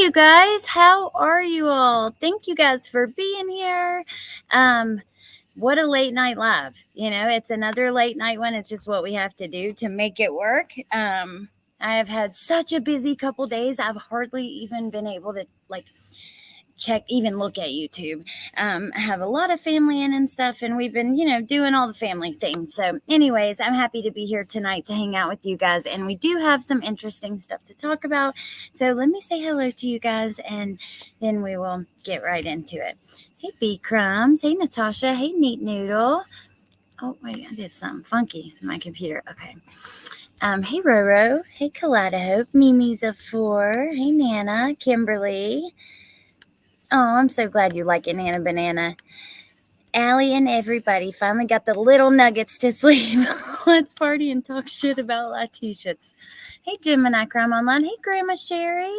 you guys. How are you all? Thank you guys for being here. What a late night live. It's another late night one. It's just what we have to do to make it work. I have had such a busy couple days. I've hardly even been able to even look at YouTube. I have a lot of family in and stuff, and we've been, doing all the family things. So anyways, I'm happy to be here tonight to hang out with you guys, and we do have some interesting stuff to talk about. So let me say hello to you guys, and then we will get right into it. Hey, B Crumbs. Hey, Natasha. Hey, Neat Noodle. Oh, wait, I did something funky in my computer. Okay. Hey, Roro. Hey, Kaleidohope. Mimi's a 4. Hey, Nana. Kimberly. Oh, I'm so glad you like it, Nana Banana. Allie and everybody finally got the little nuggets to sleep. Let's party and talk shit about Letecia's. Hey, Gemini Crime Online. Hey, Grandma Sherry.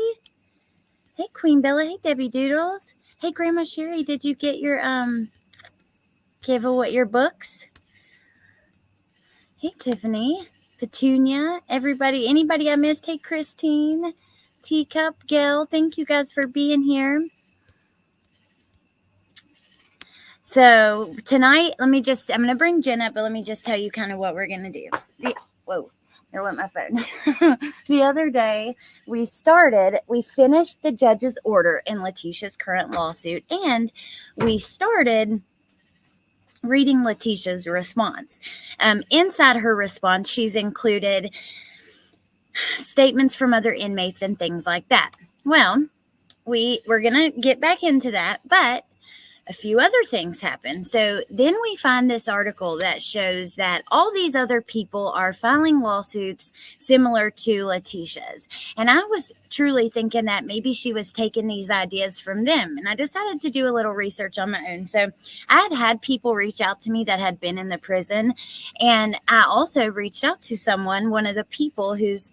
Hey, Queen Bella. Hey, Debbie Doodles. Hey, Grandma Sherry, did you get your giveaway, your books? Hey, Tiffany. Petunia. Everybody. Anybody I missed? Hey, Christine. Teacup. Gail. Thank you guys for being here. So tonight, I'm going to bring Jen up, but let me just tell you kind of what we're going to do. Whoa, there went my phone. The other day, we finished the judge's order in Letecia's current lawsuit, and we started reading Letecia's response. Inside her response, she's included statements from other inmates and things like that. Well, we're going to get back into that, but a few other things happen. So then we find this article that shows that all these other people are filing lawsuits similar to Letecia's. And I was truly thinking that maybe she was taking these ideas from them. And I decided to do a little research on my own. So I had people reach out to me that had been in the prison. And I also reached out to one of the people who's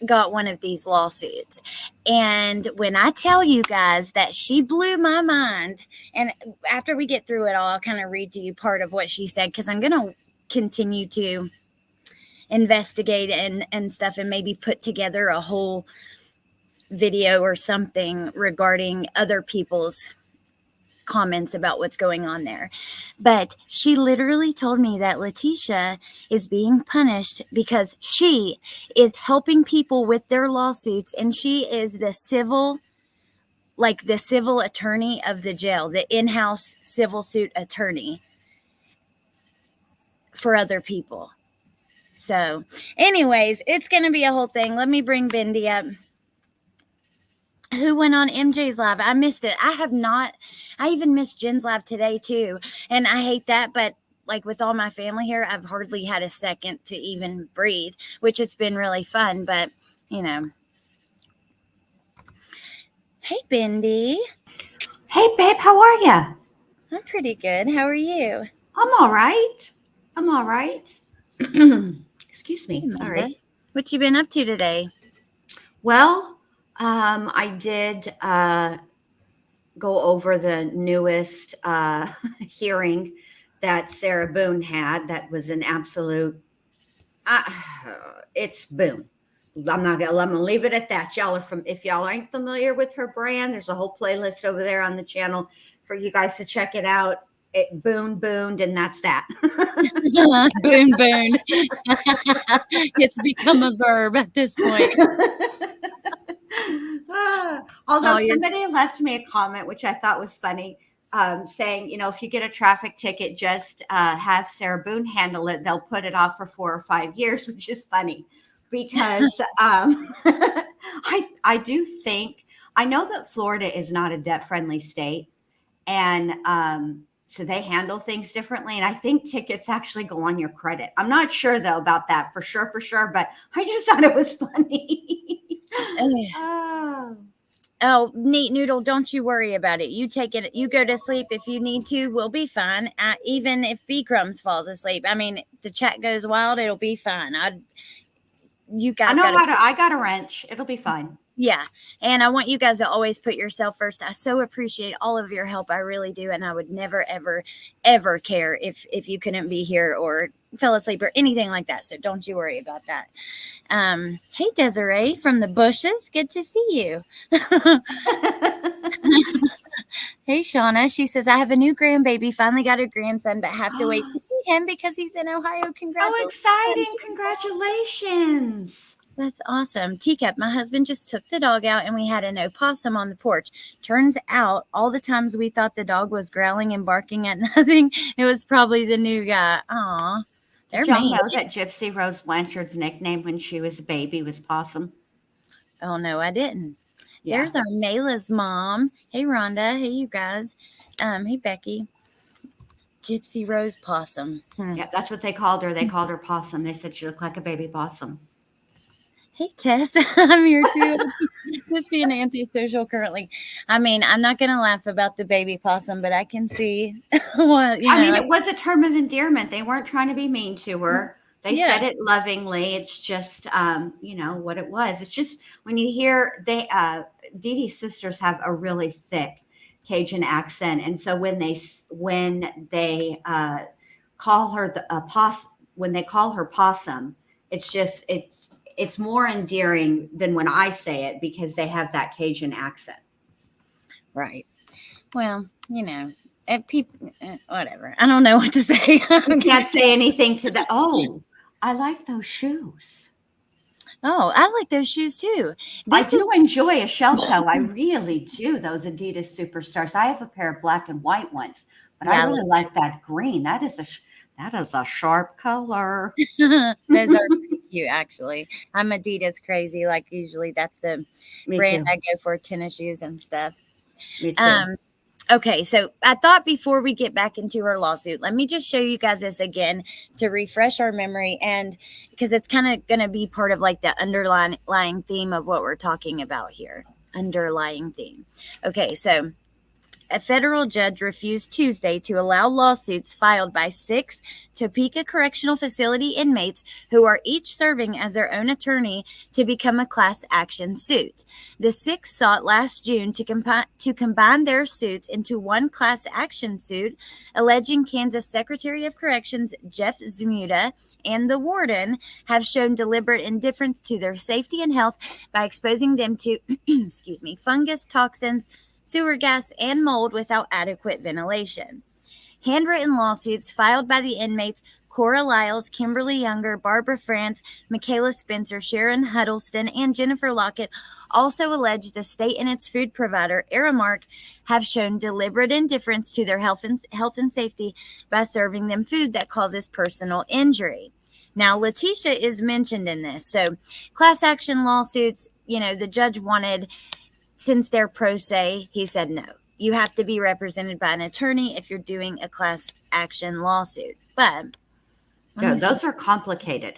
got one of these lawsuits. And when I tell you guys that she blew my mind, and after we get through it all, I'll kind of read to you part of what she said, because I'm going to continue to investigate and stuff, and maybe put together a whole video or something regarding other people's comments about what's going on there. But she literally told me that Letecia is being punished because she is helping people with their lawsuits, and she is the civil attorney of the jail, the in-house civil suit attorney for other people. So anyways, it's going to be a whole thing. Let me bring Bendy up. Who went on MJ's live? I missed it. I even missed Jen's live today too. And I hate that, but with all my family here, I've hardly had a second to even breathe, which it's been really fun, but Hey, Bendy. Hey, babe, how are ya? I'm pretty good. How are you? I'm all right. Excuse me. Sorry. What you been up to today? Well, I did go over the newest hearing that Sarah Boone had. That was an absolute, it's Boone. I'm gonna leave it at that. If y'all ain't familiar with her brand, there's a whole playlist over there on the channel for you guys to check it out. It booned, and that's that. Boon. It's become a verb at this point. Although somebody left me a comment, which I thought was funny, saying, if you get a traffic ticket, just have Sarah Boone handle it. They'll put it off for 4 or 5 years, which is funny. Because I do think, I know that Florida is not a debt-friendly state, and so they handle things differently, and I think tickets actually go on your credit. I'm not sure, though, about that for sure, but I just thought it was funny. Oh, Neat Noodle, don't you worry about it. You take it, you go to sleep if you need to. We'll be fine. Even if B Crumbs falls asleep, the chat goes wild, it'll be fine. I got a wrench. It'll be fine. Yeah. And I want you guys to always put yourself first. I so appreciate all of your help. I really do. And I would never, ever, ever care if you couldn't be here or fell asleep or anything like that. So don't you worry about that. Hey, Desiree from the bushes. Good to see you. Hey, Shauna. She says, I have a new grandbaby. Finally got a grandson, but have to wait to see him because he's in Ohio. How exciting. Congratulations. Congratulations. That's awesome. Teacup, my husband just took the dog out and we had an opossum on the porch. Turns out all the times we thought the dog was growling and barking at nothing, it was probably the new guy. Aw, they're Did y'all mean. know that Gypsy Rose Blanchard's nickname when she was a baby was Possum? Oh, no, I didn't. Yeah. There's our Mayla's mom. Hey, Rhonda. Hey, you guys. Hey, Becky. Gypsy Rose Possum. Yeah, that's what they called her. They called her Possum. They said she looked like a baby possum. Hey, Tess. I'm here too. Just being antisocial currently. I mean, I'm not going to laugh about the baby possum, but I can see what, I mean, it was a term of endearment. They weren't trying to be mean to her. They said it lovingly. It's just, what it was. It's just when you hear Dee Dee's sisters have a really thick Cajun accent, and so when they call her when they call her possum, it's more endearing than when I say it because they have that Cajun accent. Right. Well, people, whatever. I don't know what to say. You can't say anything to that. Oh, I like those shoes. Oh, I like those shoes too. I do enjoy a shell toe. I really do. Those Adidas Superstars. I have a pair of black and white ones, but I really like that green. That is a sharp color. Those are pretty cute, actually. I'm Adidas crazy. Like usually, that's the brand I go for, tennis shoes and stuff. Me too. Okay, so I thought before we get back into her lawsuit, let me just show you guys this again to refresh our memory, and because it's kind of going to be part of like the underlying theme of what we're talking about here. Underlying theme. Okay, so a federal judge refused Tuesday to allow lawsuits filed by 6 Topeka Correctional Facility inmates who are each serving as their own attorney to become a class action suit. The 6 sought last June to combine their suits into one class action suit, alleging Kansas Secretary of Corrections Jeff Zmuda and the warden have shown deliberate indifference to their safety and health by exposing them to fungus, toxins, sewer gas, and mold without adequate ventilation. Handwritten lawsuits filed by the inmates Cora Lyles, Kimberly Younger, Barbara France, Michaela Spencer, Sharon Huddleston, and Jennifer Lockett also allege the state and its food provider, Aramark, have shown deliberate indifference to their health and safety by serving them food that causes personal injury. Now, Letecia is mentioned in this. So, class action lawsuits, the judge wanted, since they're pro se, he said no. You have to be represented by an attorney if you're doing a class action lawsuit. But those are complicated.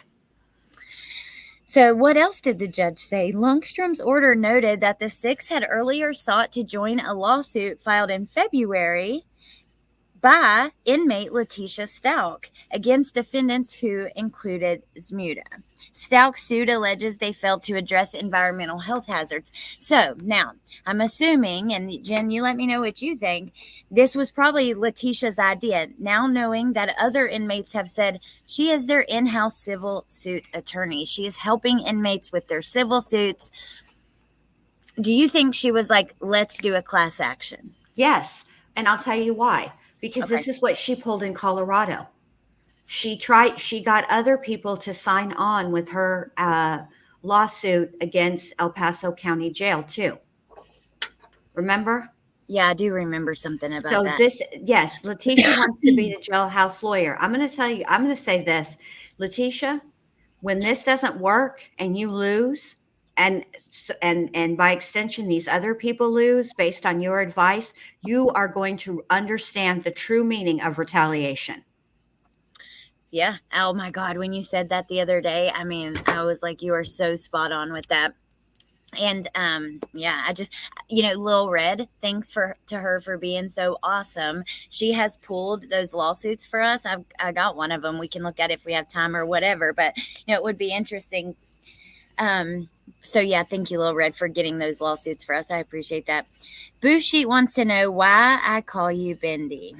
So what else did the judge say? Lundstrom's order noted that the 6 had earlier sought to join a lawsuit filed in February by inmate Letecia Stauch against defendants who included Zmuda. Stauch suit alleges they failed to address environmental health hazards. So now I'm assuming, and Jen, you let me know what you think, this was probably Letecia's idea. Now knowing that other inmates have said she is their in-house civil suit attorney. She is helping inmates with their civil suits. Do you think she was like, let's do a class action? Yes. And I'll tell you why. Because this is what she pulled in Colorado. She got other people to sign on with her lawsuit against El Paso County Jail too. Remember? Yeah, I do remember something about that. Letecia wants to be the jailhouse lawyer. I'm going to say this, Letecia, when this doesn't work and you lose, and by extension, these other people lose based on your advice, you are going to understand the true meaning of retaliation. Yeah. Oh my God. When you said that the other day, I mean, I was like, you are so spot on with that. And I just, Lil Red, thanks to her for being so awesome. She has pulled those lawsuits for us. I got one of them. We can look at it if we have time or whatever, but it would be interesting. So yeah, thank you, Lil Red, for getting those lawsuits for us. I appreciate that. Boo Sheet wants to know why I call you Bendy.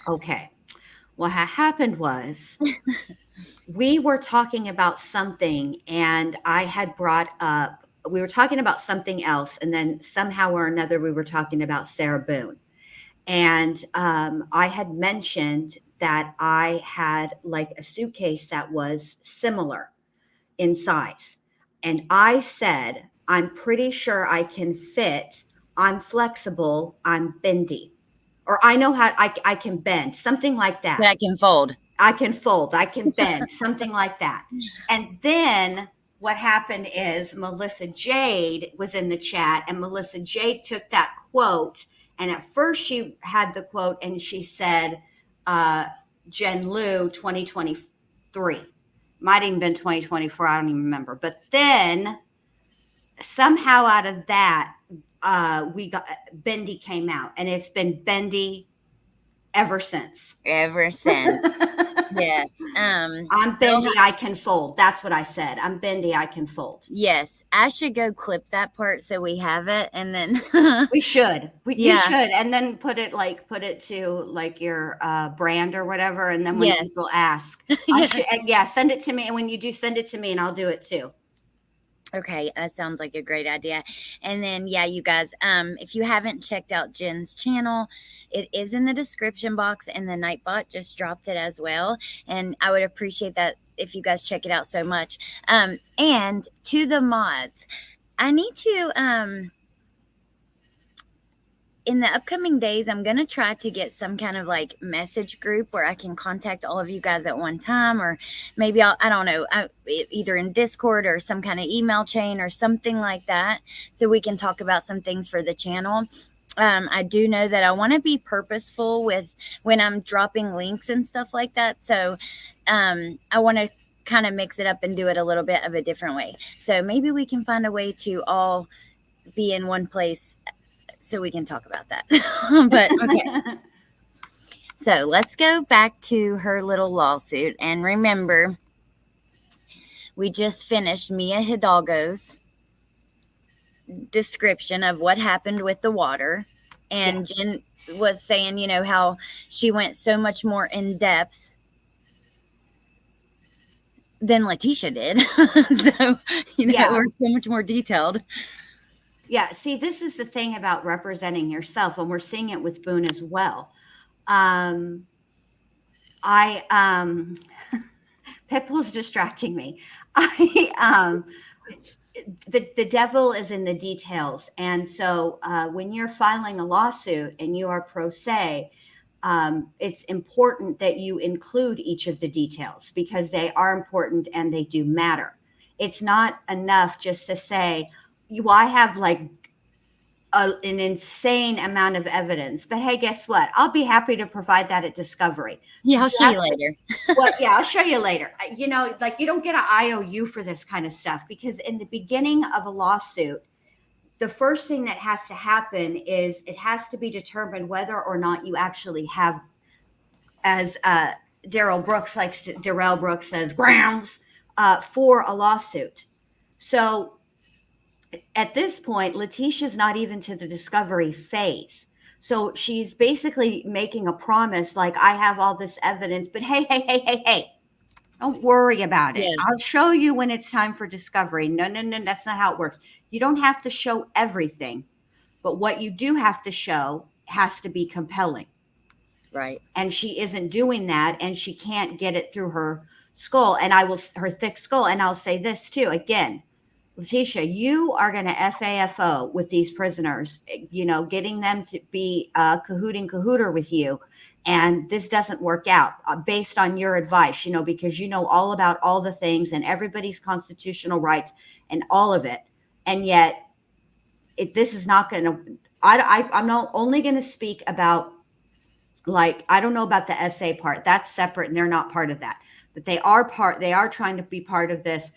Okay. What happened was we were talking about something, and I had brought up, we were talking about something else. And then somehow or another, we were talking about Sarah Boone. And I had mentioned that I had like a suitcase that was similar in size. And I said, I'm pretty sure I can fit. I'm flexible. I'm bendy. Or I know how I can bend, something like that. That I can fold. I can fold, I can bend, something like that. And then what happened is Melissa Jade was in the chat, and Melissa Jade took that quote. And at first she had the quote and she said, Jen Liu 2023. Might even been 2024. I don't even remember. But then somehow out of that, we got Bendy came out, and it's been Bendy ever since. Ever since. Yes. I'm bendy, I can fold. That's what I said. I'm bendy, I can fold. Yes. I should go clip that part so we have it, and then We should. You Yeah. should. And then put it to like your brand or whatever. And then when Yes. people ask, send it to me. And when you do, send it to me and I'll do it too. Okay, that sounds like a great idea. And then yeah, you guys, if you haven't checked out Jen's channel, it is in the description box, and the Nightbot just dropped it as well. And I would appreciate that if you guys check it out so much. And to the mods, I need to in the upcoming days, I'm going to try to get some kind of like message group where I can contact all of you guys at one time, or maybe I don't know, either in Discord or some kind of email chain or something like that, so we can talk about some things for the channel. I do know that I want to be purposeful with when I'm dropping links and stuff like that. So I want to kind of mix it up and do it a little bit of a different way. So maybe we can find a way to all be in one place so we can talk about that. But okay. So let's go back to her little lawsuit. And remember, we just finished Mia Hidalgo's description of what happened with the water. And yes, Jen was saying, how she went so much more in depth than Letecia did. So, we're so much more detailed. Yeah, see, this is the thing about representing yourself, and we're seeing it with Boone as well. Pitbull's distracting me. The devil is in the details, and so when you're filing a lawsuit and you are pro se, it's important that you include each of the details, because they are important and they do matter. It's not enough just to say, I have like an insane amount of evidence, but hey, guess what? I'll be happy to provide that at discovery. Yeah, I'll show you later. I'll show you later. Like, you don't get an IOU for this kind of stuff, because in the beginning of a lawsuit, the first thing that has to happen is it has to be determined whether or not you actually have, as Darrell Brooks says, grounds for a lawsuit. So at this point, Letecia's not even to the discovery phase. So she's basically making a promise, like, I have all this evidence, but hey, don't worry about it. Yeah. I'll show you when it's time for discovery. No, that's not how it works. You don't have to show everything, but what you do have to show has to be compelling. Right. And she isn't doing that, and she can't get it through her skull, her thick skull. And I'll say this too, again, Letecia, you are going to FAFO with these prisoners, getting them to be cahooter with you. And this doesn't work out based on your advice, because you know all about all the things and everybody's constitutional rights and all of it. And yet this is not going to, I'm not only going to speak about, like, I don't know about the SA part. That's separate and they're not part of that. But they are trying to be part of this.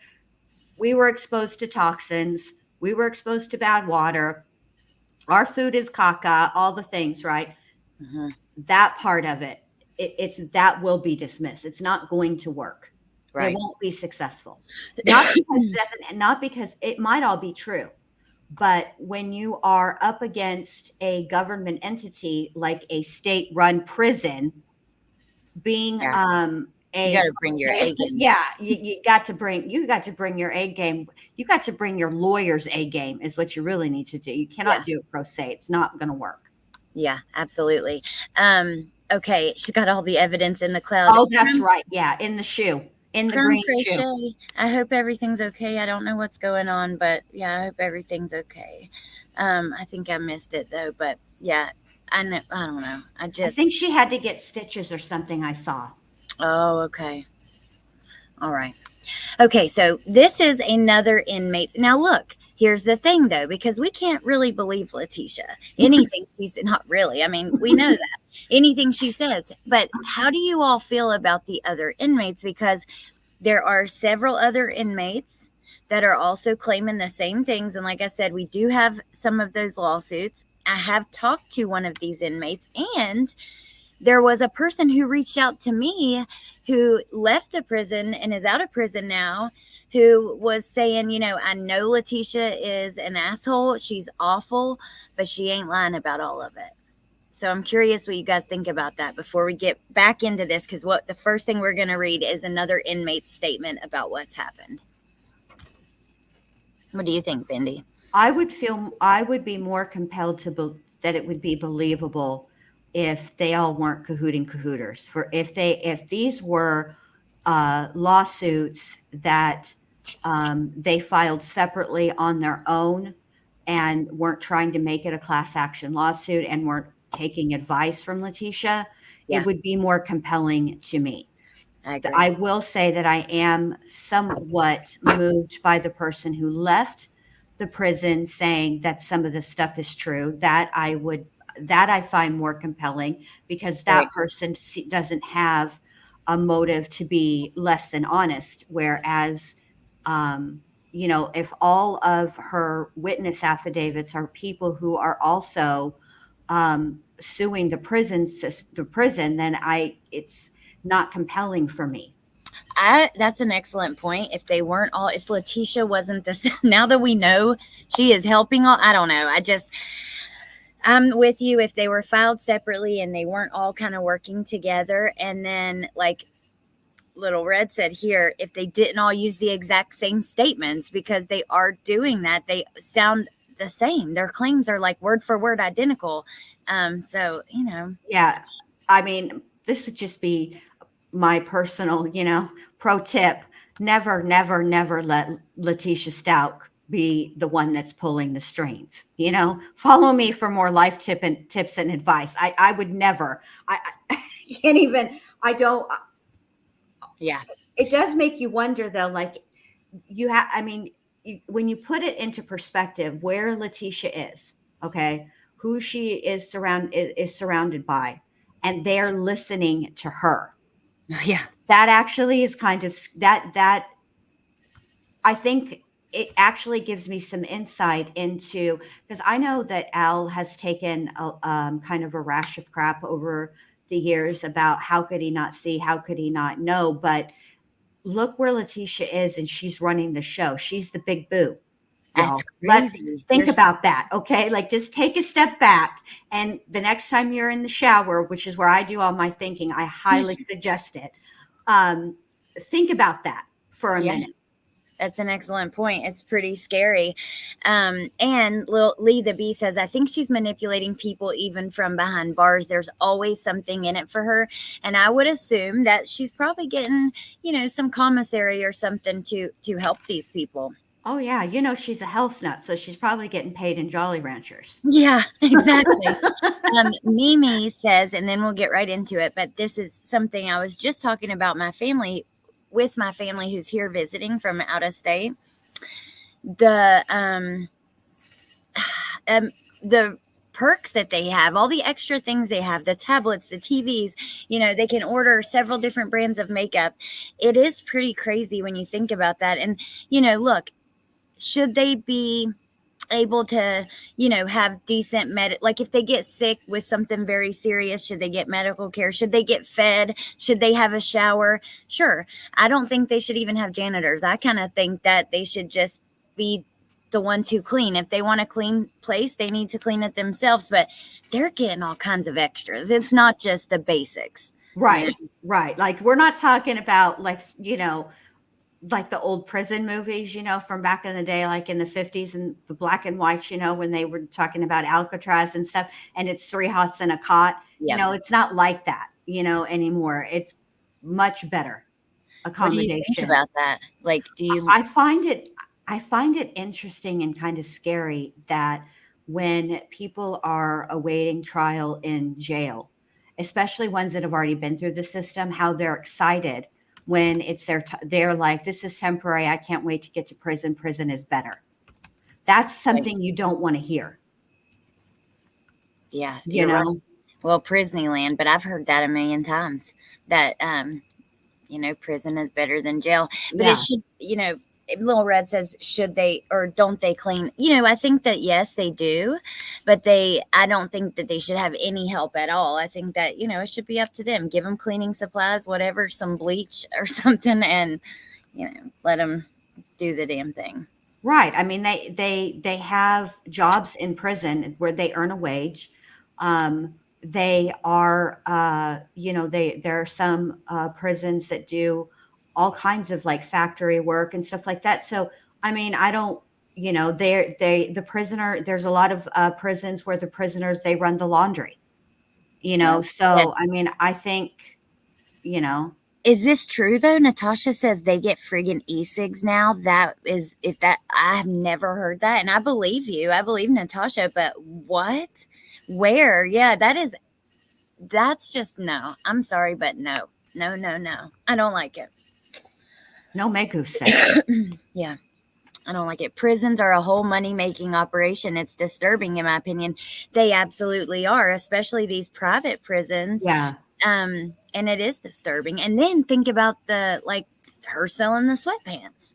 We were exposed to toxins. We were exposed to bad water. Our food is caca, all the things, right? Mm-hmm. That part of it, that will be dismissed. It's not going to work. They Right. won't be successful. Not because it might all be true, but when you are up against a government entity like a state-run prison, being Yeah. You got a to bring your A game. yeah, you got to bring your A game. You got to bring your lawyer's A game is what you really need to do. You Yeah. cannot do it pro se. It's not going to work. Yeah, absolutely. Okay, she's got all the evidence in the cloud. Oh, that's right. Yeah, in the shoe, in the From green shoe. Crochet, I hope everything's okay. I don't know what's going on, but yeah, I hope everything's okay. I think I missed it though, but yeah, I know. I don't know. I I just. think she had to get stitches or something. I saw. Oh, okay. All right. Okay, so this is another inmate. Now, look, here's the thing though, because we can't really believe Letecia. Anything she's not really. I mean, we know that. Anything she says. But how do you all feel about the other inmates? Because there are several other inmates that are also claiming the same things. And like I said, we do have some of those lawsuits. I have talked to one of these inmates, and there was a person who reached out to me who left the prison and is out of prison now, who was saying, I know Letecia is an asshole. She's awful, but she ain't lying about all of it. So I'm curious what you guys think about that before we get back into this, because what the first thing we're going to read is another inmate's statement about what's happened. What do you think, Bindi? I would be more compelled that it would be believable if they all weren't cahooting cahooters. For if these were lawsuits that they filed separately on their own and weren't trying to make it a class action lawsuit and weren't taking advice from Letecia, Yeah. it would be more compelling to me. I agree. I will say that I am somewhat moved by the person who left the prison saying that some of the stuff is true. That I find more compelling because that Right. person doesn't have a motive to be less than honest. Whereas, if all of her witness affidavits are people who are also suing the prison, then it's not compelling for me. That's an excellent point. If Letecia wasn't this, now that we know she is helping all, I don't know. I'm with you. If they were filed separately and they weren't all kind of working together, and then like Little Red said here, if they didn't all use the exact same statements, because they are doing that, they sound the same. Their claims are like word for word identical. So Yeah. I mean, this would just be my personal, pro tip. Never, never, never let Letecia Stauch be the one that's pulling the strings. Follow me for more life tips and advice. I would never. I can't even. I don't. yeah, It does make you wonder, though. Like I mean, when you put it into perspective, where Letecia is, okay, who she is surrounded by, and they're listening to her. yeah, That actually is kind of that I think it actually gives me some insight into, because I know that Al has taken kind of a rash of crap over the years about how could he not see, how could he not know, but look where Letecia is, and she's running the show. She's the big boo. that's Y'all, let's crazy. think about that. Okay. Like just take a step back. And the next time you're in the shower, which is where I do all my thinking, I highly suggest it. Think about that for a Yeah. minute. That's an excellent point. It's pretty scary. And Lee the Bee says, I think she's manipulating people even from behind bars. There's always something in it for her. And I would assume that she's probably getting, some commissary or something to help these people. Oh, yeah. She's a health nut, so she's probably getting paid in Jolly Ranchers. Yeah, exactly. Mimi says, and then we'll get right into it, but this is something I was just talking about with my family who's here visiting from out of state. The the perks that they have, all the extra things they have, the tablets, the TVs, they can order several different brands of makeup. It is pretty crazy when you think about that. And look, should they be able to, have decent like if they get sick with something very serious, should they get medical care? Should they get fed? Should they have a shower? Sure. I don't think they should even have janitors. I kind of think that they should just be the ones who clean. If they want a clean place, they need to clean it themselves, but they're getting all kinds of extras. It's not just the basics. Right, right. Like we're not talking about like, like the old prison movies, from back in the day, like in the 50s and the black and whites, when they were talking about Alcatraz and stuff, and it's three hots and a cot. Yeah. It's not like that, anymore. It's much better What do you think accommodation. about that? Like, do you? I find it interesting and kind of scary that when people are awaiting trial in jail, especially ones that have already been through the system, how they're excited when it's they're like, this is temporary. I can't wait to get to prison. Prison is better. That's something you don't want to hear. Yeah, You you're right. know, Well, Prisneyland, but I've heard that a million times that prison is better than jail. But it yeah. should, Little Red says, should they or don't they clean? I think that yes, they do, but I don't think that they should have any help at all. I think that, it should be up to them. Give them cleaning supplies, whatever, some bleach or something, and, let them do the damn thing. Right. I mean, they have jobs in prison where they earn a wage. They are, there are some prisons that do all kinds of like factory work and stuff like that. So, I mean, I don't, the prisoner, there's a lot of prisons where the prisoners, they run the laundry, Yeah. so, Yes. I mean, I think, you know, Is this true though? Natasha says they get friggin' e-cigs now. That is, if that, I have never heard that. And I believe you. I believe Natasha, but what? Where? Yeah, that's just no. I'm sorry, but no. No, no, no. I don't like it. no make who say. Yeah, I don't like it. Prisons are a whole money making operation. It's disturbing, in my opinion. They absolutely are, especially these private prisons. Yeah. And it is disturbing. And then think about her selling the sweatpants.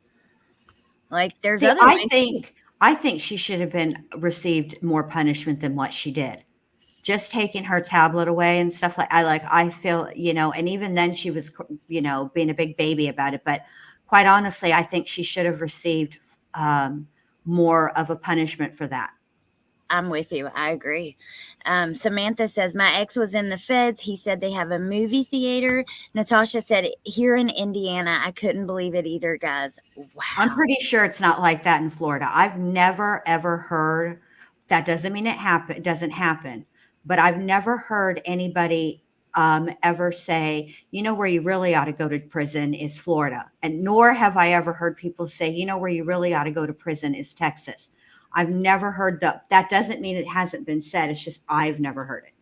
Like there's See, other I ways. think I think she should have been received more punishment than what she did. Just taking her tablet away and stuff I feel, and even then she was, being a big baby about it. But quite honestly, I think she should have received more of a punishment for that. I'm with you. I agree. Samantha says, my ex was in the feds. He said they have a movie theater. Natasha said, here in Indiana, I couldn't believe it either, guys. I'm Wow. pretty sure it's not like that in Florida. I've never ever heard. That doesn't mean it doesn't happen, but I've never heard anybody ever say, where you really ought to go to prison is Florida, and nor have I ever heard people say, where you really ought to go to prison is Texas. I've never heard that. That doesn't mean it hasn't been said. It's just I've never heard it.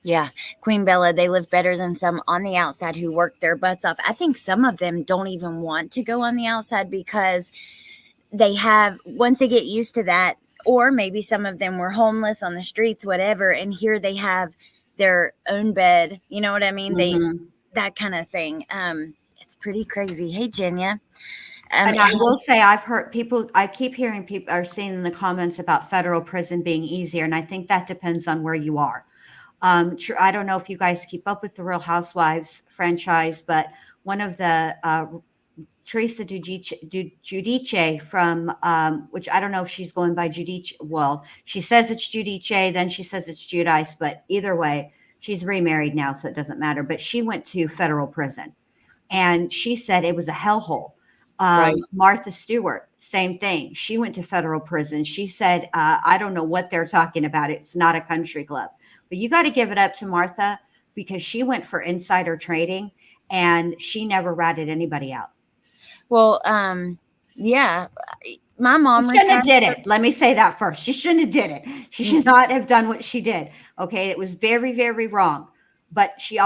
Yeah. Queen Bella, they live better than some on the outside who work their butts off. I think some of them don't even want to go on the outside because once they get used to that, or maybe some of them were homeless on the streets, whatever, and here they have their own bed. You know what I mean? Mhm. That kind of thing. It's pretty crazy. Hey, Jenya. And I will say, I've heard people, I keep hearing people are saying in the comments about federal prison being easier. And I think that depends on where you are. I don't know if you guys keep up with the Real Housewives franchise, but one of the Teresa Giudice from, which I don't know if she's going by Giudice. Well, she says it's Giudice, then she says it's Giudice, but either way, she's remarried now, so it doesn't matter. But she went to federal prison, and she said it was a hellhole. Right. Martha Stewart, same thing. She went to federal prison. She said, I don't know what they're talking about. It's not a country club. But you got to give it up to Martha because she went for insider trading and she never ratted anybody out. Well, yeah, my mom She shouldn't have retired. did it. Let me say that first. She shouldn't have did it. She should not have done what she did. Okay, it was very, very wrong. But she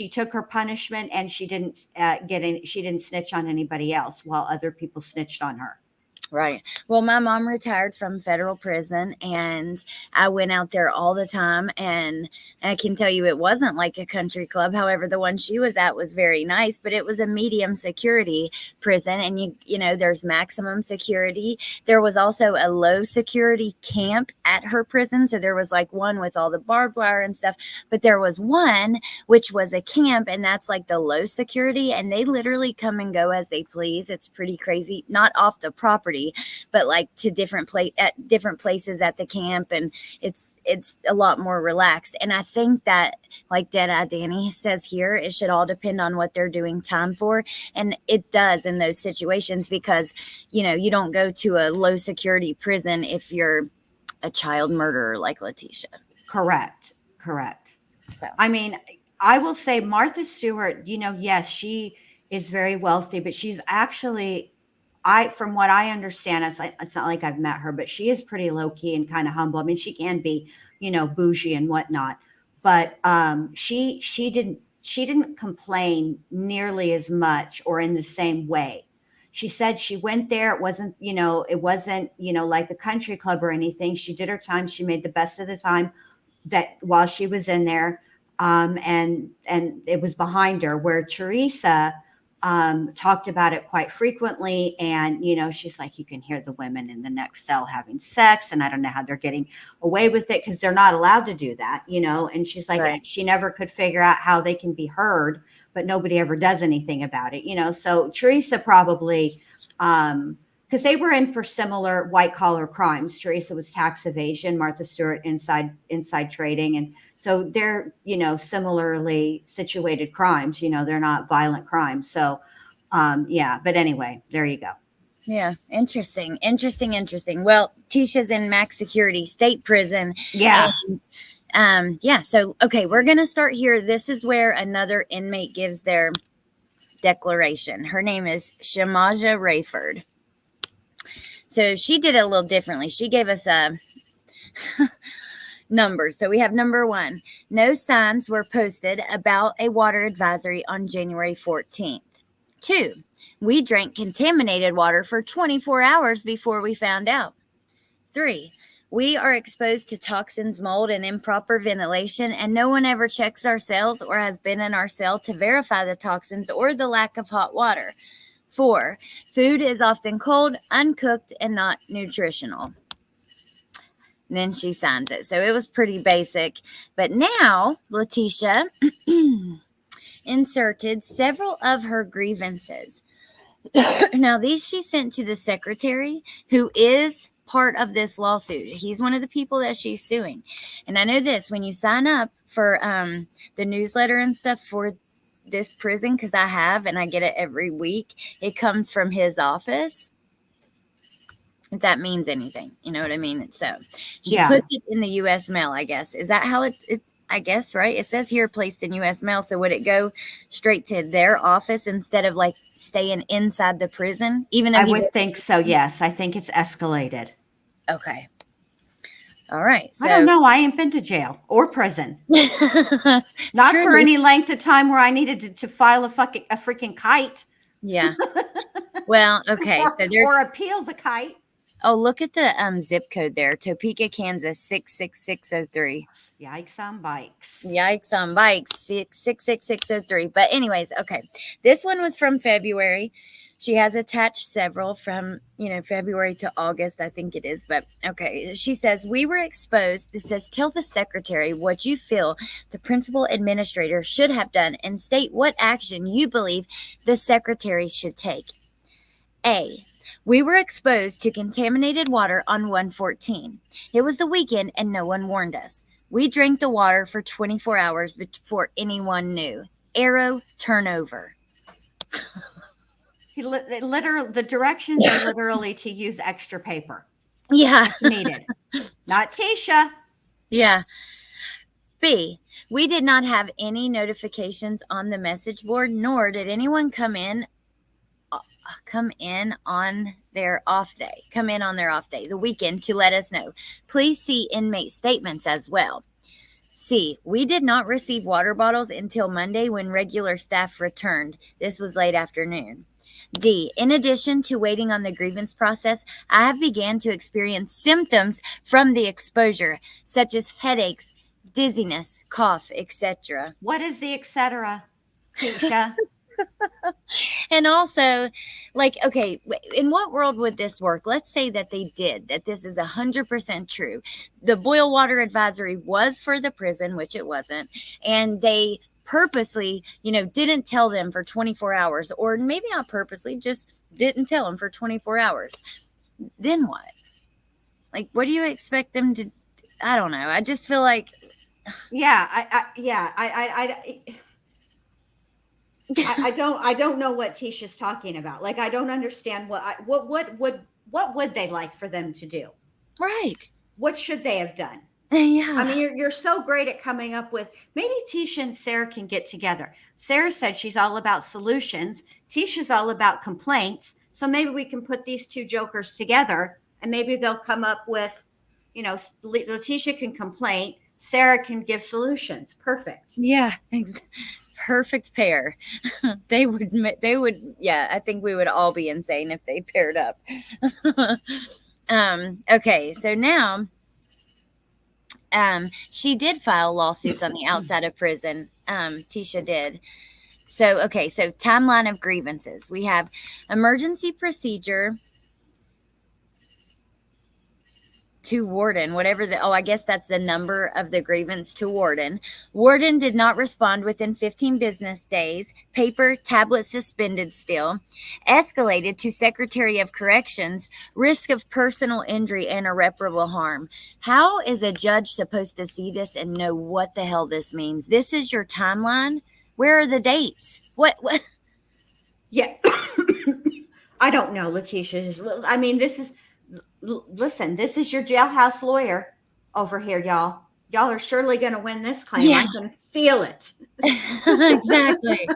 took her punishment and she didn't She didn't snitch on anybody else while other people snitched on her. Right. Well, my mom retired from federal prison, and I went out there all the time. And I can tell you it wasn't like a country club. However, the one she was at was very nice, but it was a medium security prison. And there's maximum security. There was also a low security camp at her prison. So there was like one with all the barbed wire and stuff, but there was one which was a camp, and that's like the low security. And they literally come and go as they please. It's pretty crazy. Not off the property, but like to different places at the camp, and it's a lot more relaxed. And I think that, like Deadeye Danny says here, it should all depend on what they're doing time for, and it does in those situations, because you don't go to a low security prison if you're a child murderer like Letecia. Correct. So I mean, I will say Martha Stewart, yes, she is very wealthy, but she's actually, from what I understand, it's not like I've met her, but she is pretty low key and kind of humble. I mean, she can be, bougie and whatnot, but she didn't complain nearly as much or in the same way. She said she went there. It wasn't like the country club or anything. She did her time. She made the best of the time that while she was in there. And it was behind her, where Teresa talked about it quite frequently. And, she's like, you can hear the women in the next cell having sex. And I don't know how they're getting away with it, because they're not allowed to do that, and she's like, right. she never could figure out how they can be heard, but nobody ever does anything about it, So Teresa probably, because they were in for similar white collar crimes. Teresa was tax evasion, Martha Stewart inside trading. And so they're, similarly situated crimes, they're not violent crimes. So, yeah, but anyway, there you go. Yeah, interesting. Well, Tisha's in max security state prison. Yeah. And yeah, so okay, we're gonna start here. This is where another inmate gives their declaration. Her name is Shamaja Rayford. So she did it a little differently. She gave us a numbers. So we have number 1. No signs were posted about a water advisory on January 14th. 2. We drank contaminated water for 24 hours before we found out. 3. We are exposed to toxins, mold, and improper ventilation, and no one ever checks our cells or has been in our cell to verify the toxins or the lack of hot water. 4. Food is often cold, uncooked, and not nutritional. And then she signs it. So it was pretty basic. But now, Letecia inserted several of her grievances. Now, these she sent to the secretary, who is part of this lawsuit. He's one of the people that she's suing. And I know this, when you sign up for the newsletter and stuff for this prison, because I have, and I get it every week, it comes from his office. If that means anything, you know what I mean? So she puts it in the U.S. mail, I guess. Is that how it I guess, right? It says here placed in U.S. mail. So would it go straight to their office instead of like staying inside the prison? Even though I would think so. Yes. I think it's escalated. Okay. All right. So I don't know. I ain't been to jail or prison. Not True. for any length of time where I needed to file a freaking kite. Yeah. Well, okay. Or appeal the kite. Oh, look at the zip code there. Topeka, Kansas, 66603. Yikes on bikes. 66603. But anyways, okay. This one was from February. She has attached several from, February to August, I think it is. But okay. She says, we were exposed. It says, tell the secretary what you feel the principal administrator should have done and state what action you believe the secretary should take. A. We were exposed to contaminated water on 1/14. It was the weekend and no one warned us. We drank the water for 24 hours before anyone knew. Arrow turnover. The directions are literally to use extra paper. Yeah. Needed. Not Tisha. Yeah. B. We did not have any notifications on the message board, nor did anyone come in on their off day, the weekend, to let us know. Please see inmate statements as well. C. We did not receive water bottles until Monday when regular staff returned. This was late afternoon. D. In addition to waiting on the grievance process, I have began to experience symptoms from the exposure, such as headaches, dizziness, cough, etc. What is the etc., Tisha? And also, like, okay, in what world would this work? Let's say that they did, that this is 100% true. The boil water advisory was for the prison, which it wasn't. And they purposely, didn't tell them for 24 hours, or maybe not purposely, just didn't tell them for 24 hours. Then what? Like, what do you expect them to? I don't know. I just feel like, Yeah, I don't know what Tisha's talking about. Like, I don't understand what would they like for them to do? right. What should they have done? Yeah. I mean, you're so great at coming up with, maybe Tisha and Sarah can get together. Sarah said she's all about solutions. Tisha's all about complaints. So maybe we can put these two jokers together and maybe they'll come up with, Letecia can complain, Sarah can give solutions. Perfect. Yeah. Perfect pair. they would, yeah, I think we would all be insane if they paired up. Okay, so now she did file lawsuits on the outside of prison. Tisha did. So, okay, so timeline of grievances. We have emergency procedure to warden, I guess that's the number of the grievance to warden. Warden did not respond within 15 business days. Paper, tablet suspended still. Escalated to Secretary of Corrections. Risk of personal injury and irreparable harm. How is a judge supposed to see this and know what the hell this means? This is your timeline? Where are the dates? What? Yeah. I don't know, Letecia. I mean, listen, this is your jailhouse lawyer over here, y'all. Y'all are surely going to win this claim. Yeah. I can feel it. Exactly.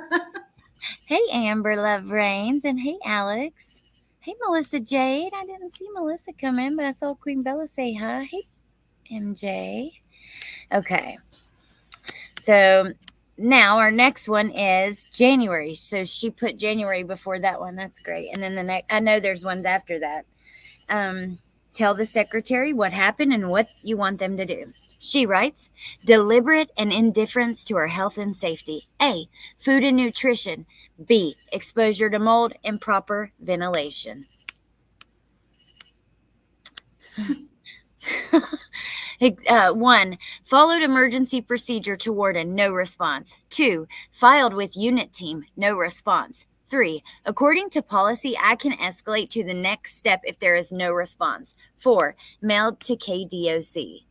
Hey, Amber Love Reigns, and hey, Alex. Hey, Melissa Jade. I didn't see Melissa come in, but I saw Queen Bella say hi. Hey, MJ. Okay. So now our next one is January. So she put January before that one. That's great. And then the next, I know there's ones after that. Tell the secretary what happened and what you want them to do. She writes, deliberate and indifference to our health and safety. A, food and nutrition. B, exposure to mold, improper ventilation. 1, followed emergency procedure to warden, no response. 2, filed with unit team, no response. 3, according to policy, I can escalate to the next step if there is no response. 4, mailed to KDOC.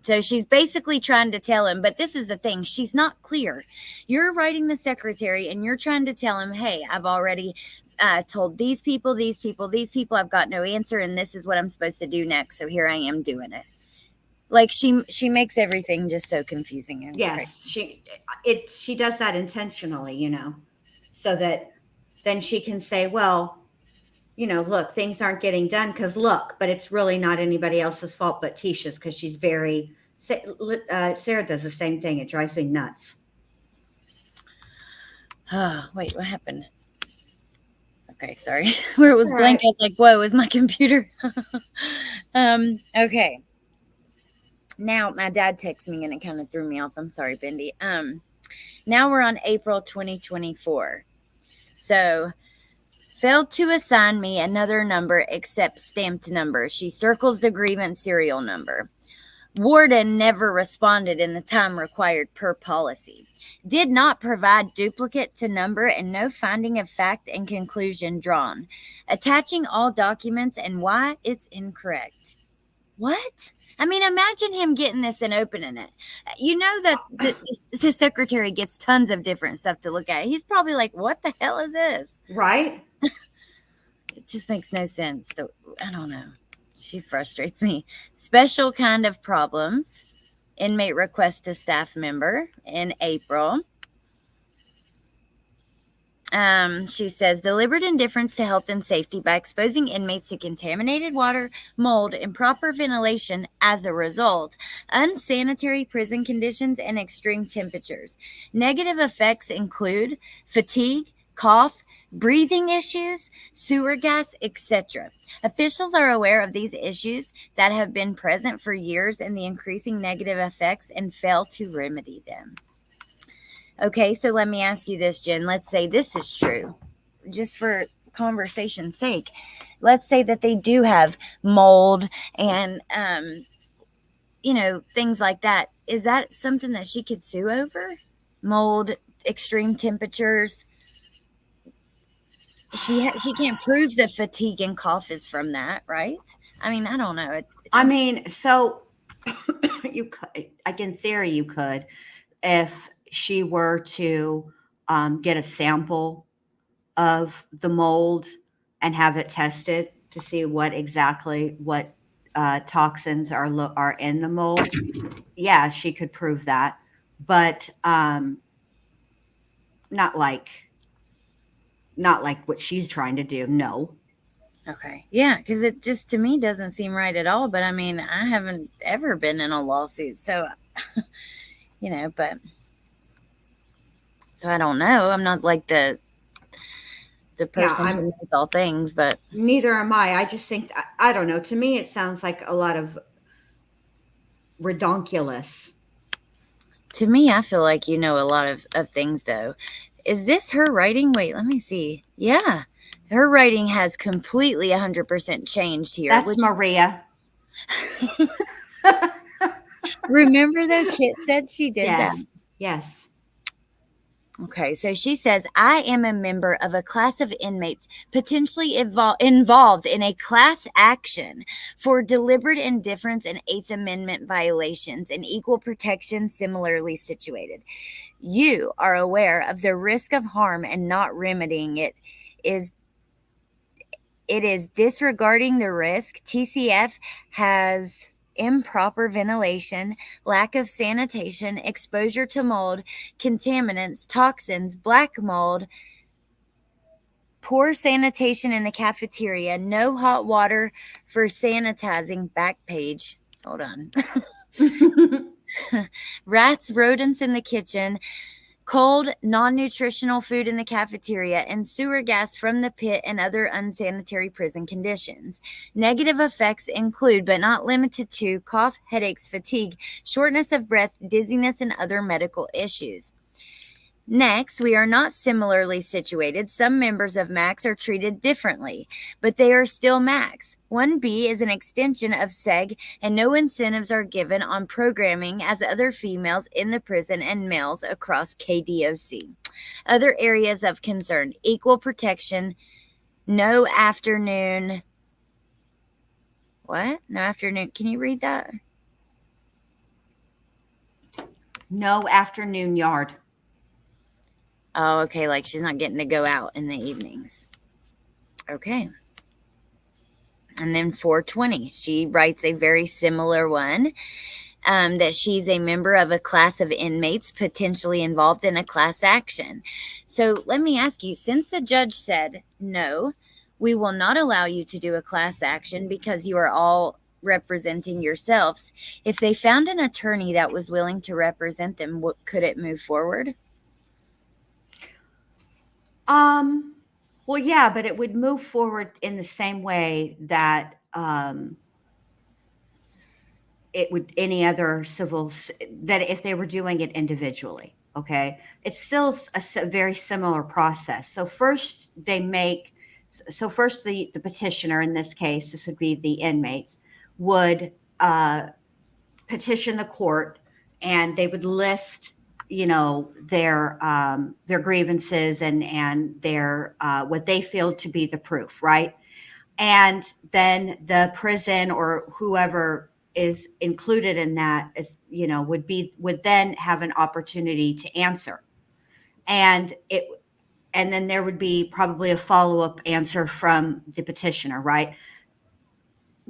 So she's basically trying to tell him, but this is the thing, she's not clear. You're writing the secretary and you're trying to tell him, hey, I've already told these people, I've got no answer, and this is what I'm supposed to do next. So here I am doing it. Like she makes everything just so confusing. Yes, she does that intentionally, so that then she can say, well, look, things aren't getting done but it's really not anybody else's fault but Tisha's, because she's very, Sarah does the same thing. It drives me nuts. Wait, what happened? Okay, sorry. Where it was blank, I was like, whoa, is my computer? Okay. Now, my dad texted me and it kind of threw me off. I'm sorry, Bendy. Now we're on April 2024. So, failed to assign me another number except stamped number. She circles the grievance serial number. Warden never responded in the time required per policy. Did not provide duplicate to number and no finding of fact and conclusion drawn. Attaching all documents and why it's incorrect. What? I mean, imagine him getting this and opening it. You know that the secretary gets tons of different stuff to look at. He's probably like, what the hell is this? Right? It just makes no sense. So, I don't know. She frustrates me. Special kind of problems. Inmate request to staff member in April. She says, deliberate indifference to health and safety by exposing inmates to contaminated water, mold, improper ventilation as a result, unsanitary prison conditions, and extreme temperatures. Negative effects include fatigue, cough, breathing issues, sewer gas, etc. Officials are aware of these issues that have been present for years and the increasing negative effects and fail to remedy them. Okay, so let me ask you this, Jen. Let's say this is true, just for conversation's sake. Let's say that they do have mold and, things like that. Is that something that she could sue over? Mold, extreme temperatures. She can't prove the fatigue and cough is from that, right? I mean, I don't know. It I don't. mean, so you could, like in theory, you could, if she were to get a sample of the mold and have it tested to see what toxins are in the mold. Yeah, she could prove that, but not like not like what she's trying to do. No. Okay. Yeah, because it just to me doesn't seem right at all. But I mean, I haven't ever been in a lawsuit, so but so I don't know. I'm not like the Yeah, person I'm who knows all things, but neither am I. I just think I don't know. To me, it sounds like a lot of redonkulous. to me, I feel like you know a lot of things though. Is this her writing? Wait, let me see. Yeah. Her writing has completely 100% changed here, That's which Maria. remember though Kit said she did that. Yes. Yes. Okay, so she says, I am a member of a class of inmates potentially involved in a class action for deliberate indifference and Eighth Amendment violations and equal protection similarly situated. You are aware of the risk of harm and not remedying is it is disregarding the risk. TCF has improper ventilation, lack of sanitation, exposure to mold, contaminants, toxins, black mold, poor sanitation in the cafeteria, no hot water for sanitizing. Back page. Hold on. Rats, rodents in the kitchen, cold, non nutritional food in the cafeteria, and sewer gas from the pit and other unsanitary prison conditions. Negative effects include, but not limited to, cough, headaches, fatigue, shortness of breath, dizziness, and other medical issues. Next, we are not similarly situated. Some members of MAX are treated differently, but they are still MAX. 1B is an extension of SEG, and no incentives are given on programming as other females in the prison and males across KDOC. Other areas of concern: equal protection, no afternoon. What? No afternoon. Can you read that? No afternoon yard. Oh, okay. Like she's not getting to go out in the evenings. Okay. And then 420, she writes a very similar one, that she's a member of a class of inmates potentially involved in a class action. So let me ask you, since the judge said, no, we will not allow you to do a class action because you are all representing yourselves, if they found an attorney that was willing to represent them, could it move forward? Well, yeah, but it would move forward in the same way that it would any other that if they were doing it individually. Okay, it's still a very similar process. So first the petitioner, in this case, this would be the inmates, would petition the court, and they would list, their grievances and their what they feel to be the proof, right? And then the prison or whoever is included in that would then have an opportunity to answer, and then there would be probably a follow-up answer from the petitioner, right?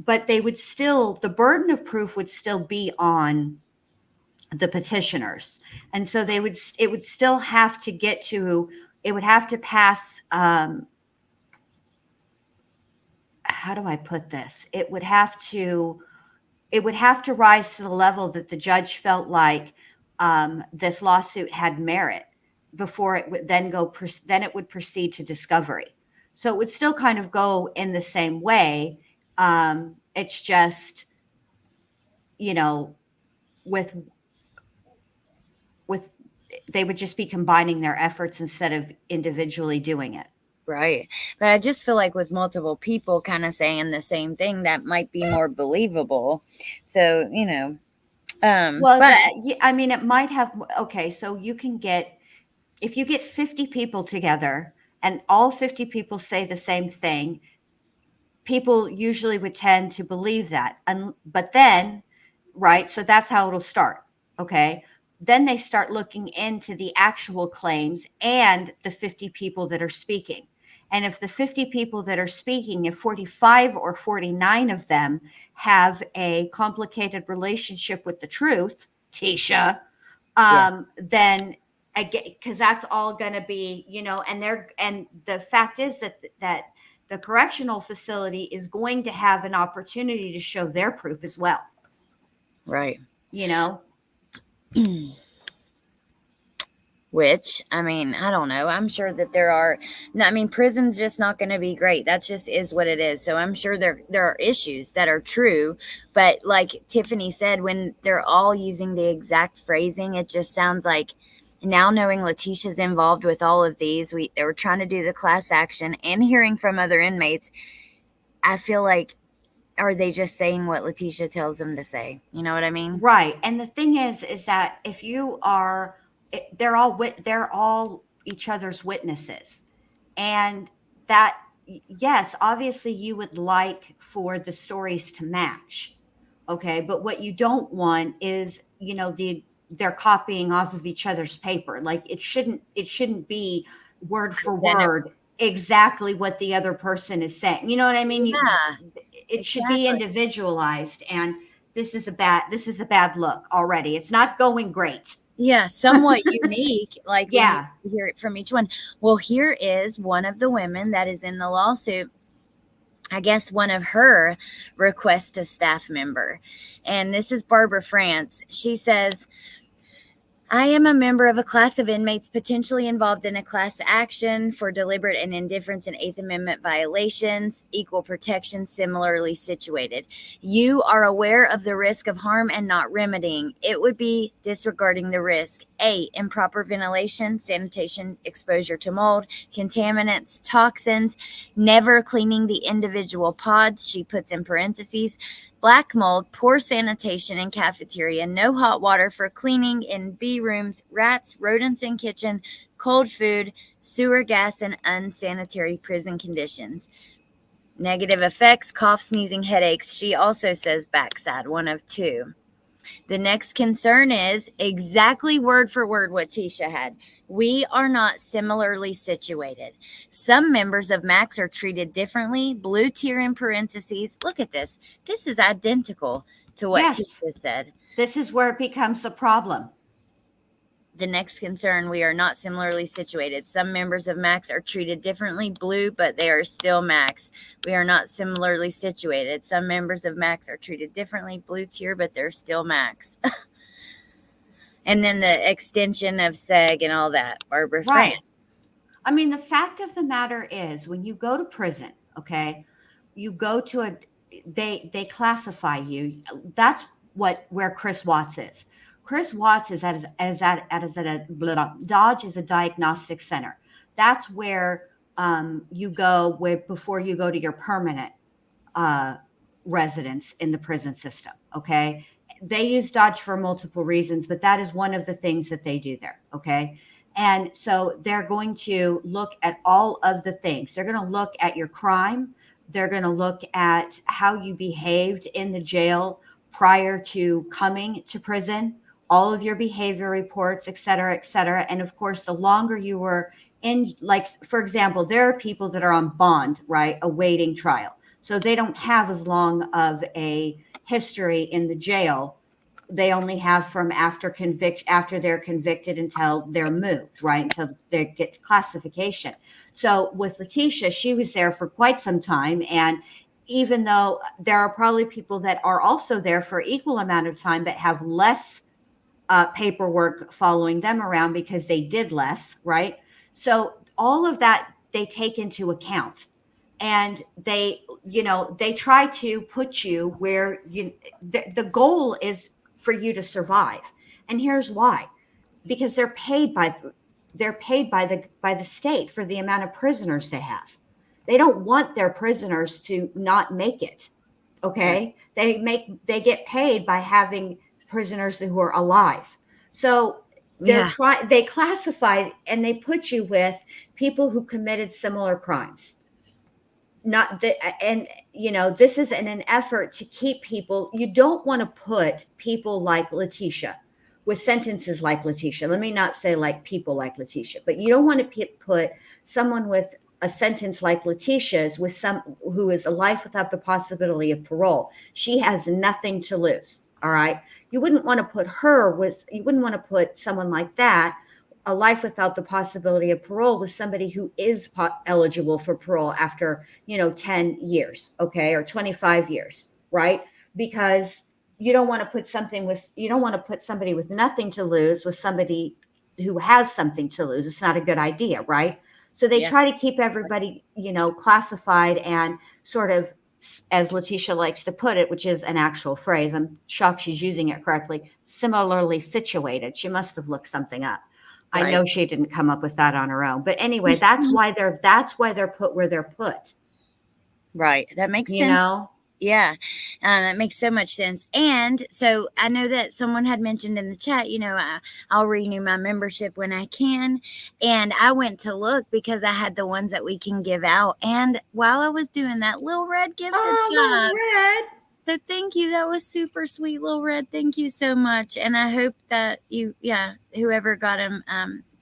But the burden of proof would still be on the petitioners, and so it would still have to it would have to pass, how do I put this? It would have to rise to the level that the judge felt like this lawsuit had merit. before it would then then it would proceed to discovery. So it would still kind of go in the same way. It's just, you know, with with they would just be combining their efforts instead of individually doing it. Right. But I just feel like with multiple people kind of saying the same thing, that might be more believable. So, Well, but I mean, it might have. Okay, so you can get, if you get 50 people together and all 50 people say the same thing, people usually would tend to believe that. But then, right, so that's how it'll start. Okay. Then they start looking into the actual claims and the 50 people that are speaking. And if the 50 people that are speaking, if 45 or 49 of them have a complicated relationship with the truth, Tisha, yeah, then I get, because that's all going to be, and the fact is that the correctional facility is going to have an opportunity to show their proof as well. right. You know, Which, I mean, I don't know. I'm sure that there are. No, I mean, prison's just not going to be great. That just is what it is. So I'm sure there are issues that are true, but like Tiffany said, when they're all using the exact phrasing, it just sounds like, now knowing Leticia's involved with all of these, they were trying to do the class action and hearing from other inmates. I feel like, are they just saying what Letecia tells them to say? You know what I mean? right? And the thing is that if you are, they're all each other's witnesses, and that, yes, obviously you would like for the stories to match, okay, but what you don't want is, they're copying off of each other's paper. Like, it shouldn't be word for Then word exactly what the other person is saying. You know what I mean? yeah, It should be exactly. individualized, and this is a bad look already. It's not going great. Yeah, somewhat unique, like when you Yeah. hear it from each one. Well, here is one of the women that is in the lawsuit. I guess one of her requests a staff member. And this is Barbara France. She says, I am a member of a class of inmates potentially involved in a class action for deliberate and indifference and Eighth Amendment violations, equal protection, similarly situated. You are aware of the risk of harm and not remedying. It would be disregarding the risk. A, improper ventilation, sanitation, exposure to mold, contaminants, toxins, never cleaning the individual pods, she puts in parentheses, black mold, poor sanitation in cafeteria, no hot water for cleaning in B rooms, rats, rodents in kitchen, cold food, sewer gas, and unsanitary prison conditions. Negative effects, cough, sneezing, headaches. She also says backside, one of two. The next concern is exactly word for word what Tisha had. We are not similarly situated. Some members of Max are treated differently. Blue tier in parentheses. Look at this. This is identical to what Yes. Tisha said. This is where it becomes a problem. The next concern, we are not similarly situated. Some members of Max are treated differently. Blue, but they are still Max. We are not similarly situated. Some members of Max are treated differently. Blue tier, but they're still Max. And then the extension of SEG and all that, Barbara France. Right. I mean, the fact of the matter is, when you go to prison, okay, you go to they classify you. That's where Chris Watts is. Chris Watts is at a Dodge is a diagnostic center. That's where you go before you go to your permanent uh, residence in the prison system. Okay, they use Dodge for multiple reasons, but that is one of the things that they do there. Okay. And so they're going to look at all of the things. They're going to look at your crime. They're going to look at how you behaved in the jail prior to coming to prison, all of your behavior reports, et cetera, et cetera. And of course, the longer you were in, like, for example, there are people that are on bond, right, awaiting trial. So they don't have as long of a history in the jail. They only have from after they're convicted until they're moved, right, until they get classification. So with Letecia, she was there for quite some time, and even though there are probably people that are also there for equal amount of time but have less paperwork following them around because they did less, right? So all of that they take into account, and they try to put you where the goal is for you to survive. And here's why: because they're paid by the state for the amount of prisoners they have. They don't want their prisoners to not make it. Right. Okay, they get paid by having prisoners who are alive. So Yeah. they classify and they put you with people who committed similar crimes. Not that, and this is in an effort to keep people. You don't want to put people like Letecia with sentences like Letecia. Let me not say like people like Letecia, but you don't want to put someone with a sentence like Letecia's with some who is a life without the possibility of parole. She has nothing to lose. All right. You wouldn't want to put someone like that, a life without the possibility of parole, with somebody who is eligible for parole after 10 years, okay, or 25 years, right? Because you don't want to put somebody with nothing to lose with somebody who has something to lose. It's not a good idea, right? So they Yeah. try to keep everybody classified and sort of, as Letecia likes to put it, which is an actual phrase, I'm shocked she's using it correctly, similarly situated. She must have looked something up. I Right. know she didn't come up with that on her own. But anyway, that's why they're put where they're put. Right. That makes You sense. know? Yeah, that makes so much sense. And so I know that someone had mentioned in the chat, I'll renew my membership when I can. And I went to look because I had the ones that we can give out. And while I was doing that, Little Red gifted Oh, five. little red. So thank you. That was super sweet, Little Red. Thank you so much. And I hope that whoever got him,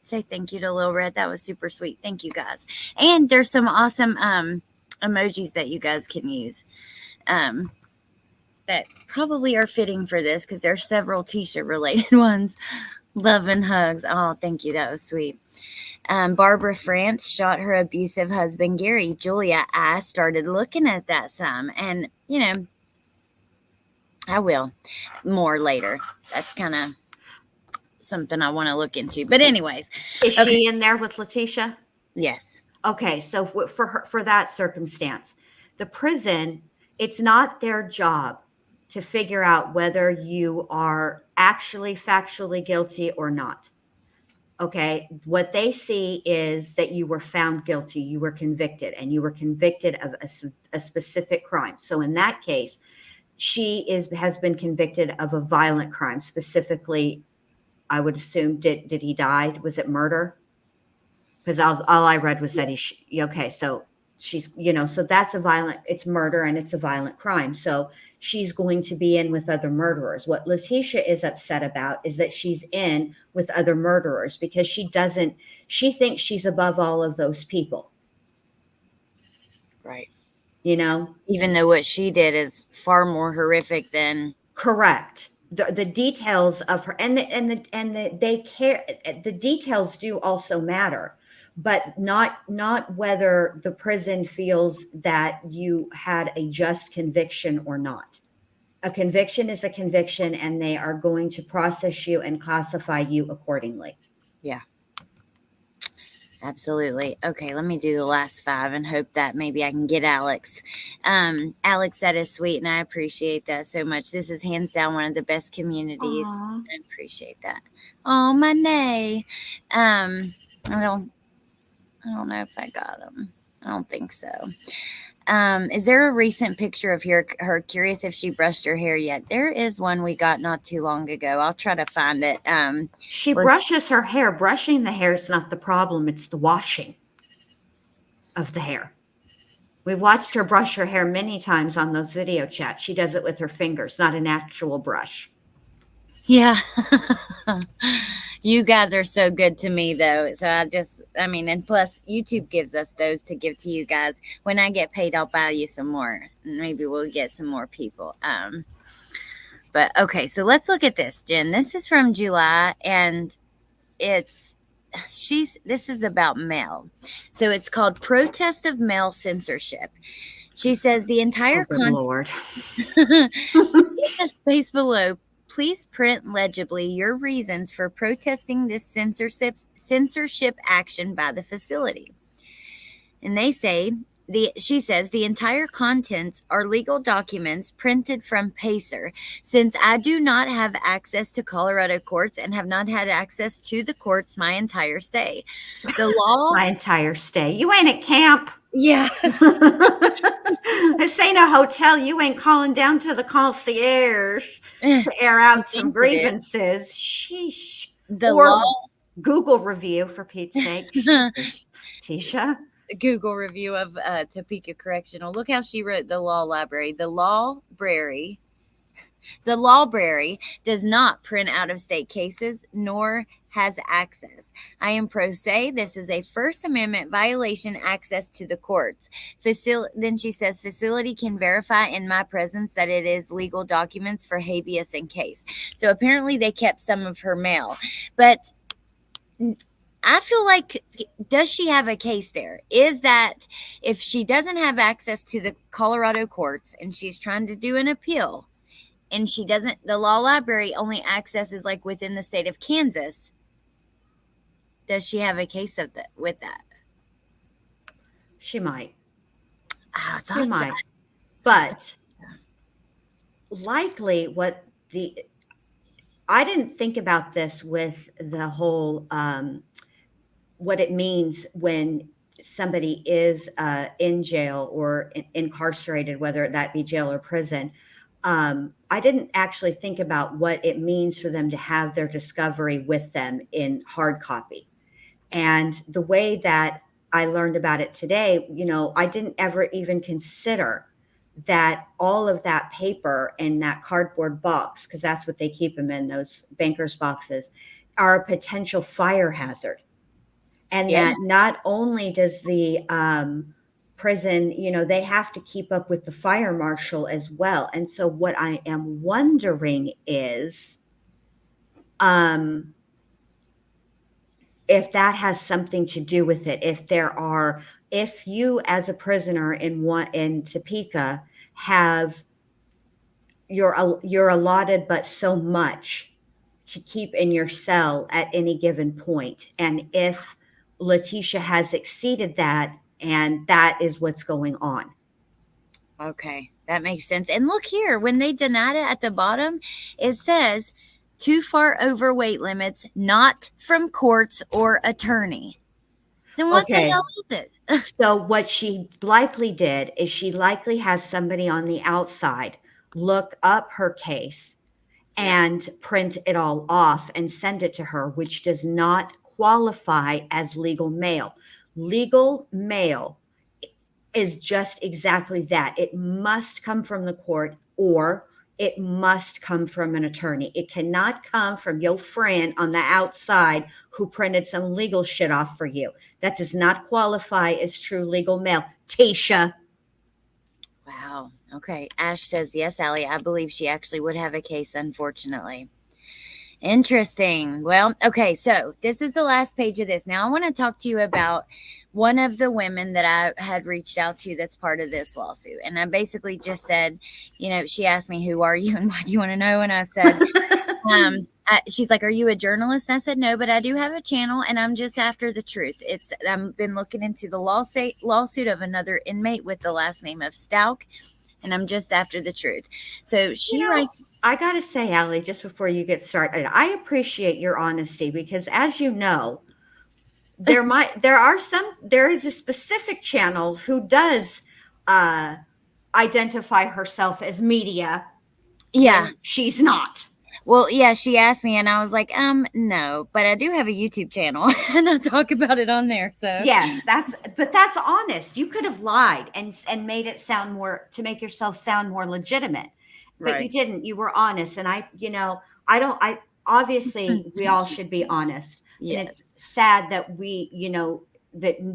say thank you to Little Red. That was super sweet. Thank you guys. And there's some awesome emojis that you guys can use. Um, that probably are fitting for this because there's several t-shirt related ones. Love and hugs. Oh, thank you. That was sweet. Barbara France shot her abusive husband Gary. Julia, I started looking at that some, and I will more later. That's kind of something I want to look into. But anyways, Is okay. she in there with Letecia? Yes. Okay, so for that circumstance, the prison, it's not their job to figure out whether you are actually factually guilty or not. Okay, what they see is that you were found guilty, you were convicted, and you were convicted of a specific crime. So in that case, has been convicted of a violent crime, specifically. I would assume, did he die? Was it murder? Because all I read was that okay, so so that's it's murder and it's a violent crime. So she's going to be in with other murderers. What Letecia is upset about is that she's in with other murderers because she thinks she's above all of those people. Right. You know? Even though what she did is far more horrific than. Correct. The details of her they care. The details do also matter, but not whether the prison feels that you had a just conviction or not. A conviction is a conviction, and they are going to process you and classify you accordingly. Yeah. Absolutely. Okay, let me do the last five and hope that maybe I can get Alex. Alex, that is sweet, and I appreciate that so much. This is hands down one of the best communities. Aww. I appreciate that. Oh, my nay. I don't know if I got them. I don't think so. Is there a recent picture of her? Curious if she brushed her hair yet. There is one we got not too long ago. I'll try to find it. She brushes her hair. Brushing the hair is not the problem. It's the washing of the hair. We've watched her brush her hair many times on those video chats. She does it with her fingers, not an actual brush. Yeah. You guys are so good to me, though. So and plus, YouTube gives us those to give to you guys. When I get paid, I'll buy you some more. Maybe we'll get some more people. But okay, so let's look at this, Jen. This is from July, and this is about mail. So it's called Protest of Mail Censorship. She says the entire Lord. in the space below, please print legibly your reasons for protesting this censorship action by the facility. And they say, she says the entire contents are legal documents printed from Pacer. Since I do not have access to Colorado courts and have not had access to the courts my entire stay, the law. My entire stay. You ain't at camp. Yeah. This ain't a hotel. You ain't calling down to the concierge to air out some grievances. Sheesh. The or law. Google review, for Pete's sake. Jesus, Tisha. Google review of Topeka Correctional. Look how she wrote the law library. The lawbrary does not print out of state cases nor has access. I am pro se. This is a First Amendment violation, access to the courts. Then she says facility can verify in my presence that it is legal documents for habeas in case. So apparently they kept some of her mail. But I feel like, does she have a case there? Is that if she doesn't have access to the Colorado courts and she's trying to do an appeal and she doesn't, the law library only accesses like within the state of Kansas, does she have a case of that with that? She might. She might. But likely I didn't think about this with the whole what it means when somebody is in jail or incarcerated, whether that be jail or prison. I didn't actually think about what it means for them to have their discovery with them in hard copy. And the way that I learned about it today, I didn't ever even consider that all of that paper in that cardboard box, because that's what they keep them in, those banker's boxes, are a potential fire hazard. And that not only does the prison, they have to keep up with the fire marshal as well. And so what I am wondering is if that has something to do with it. If you as a prisoner in Topeka you're allotted but so much to keep in your cell at any given point. And if Letecia has exceeded that, and that is what's going on. Okay, that makes sense. And look here, when they denied it at the bottom, it says too far over weight limits, not from courts or attorney. Then what the hell is it? So what she likely did is she likely has somebody on the outside look up her case and print it all off and send it to her, which does not qualify as legal mail. Legal mail is just exactly that. It must come from the court or it must come from an attorney. It cannot come from your friend on the outside who printed some legal shit off for you. That does not qualify as true legal mail. Tisha. Wow. Okay. Ash says, yes, Allie, I believe she actually would have a case, unfortunately. Interesting. Well, okay, so this is the last page of this. Now I want to talk to you about one of the women that I had reached out to that's part of this lawsuit. And I basically just said, she asked me, who are you and why do you want to know? And I said, she's like, are you a journalist? And I said, no, but I do have a channel and I'm just after the truth. I've been looking into the lawsuit of another inmate with the last name of Stauch. And I'm just after the truth. So she writes. I got to say, Allie, just before you get started, I appreciate your honesty because as you know, there is a specific channel who does identify herself as media. Yeah. She's not. Well, yeah, she asked me and I was like, no, but I do have a YouTube channel and I talk about it on there. So yes, that's honest. You could have lied and made it sound to make yourself sound more legitimate, but you didn't. You were honest. And obviously we all should be honest. Yes. And it's sad that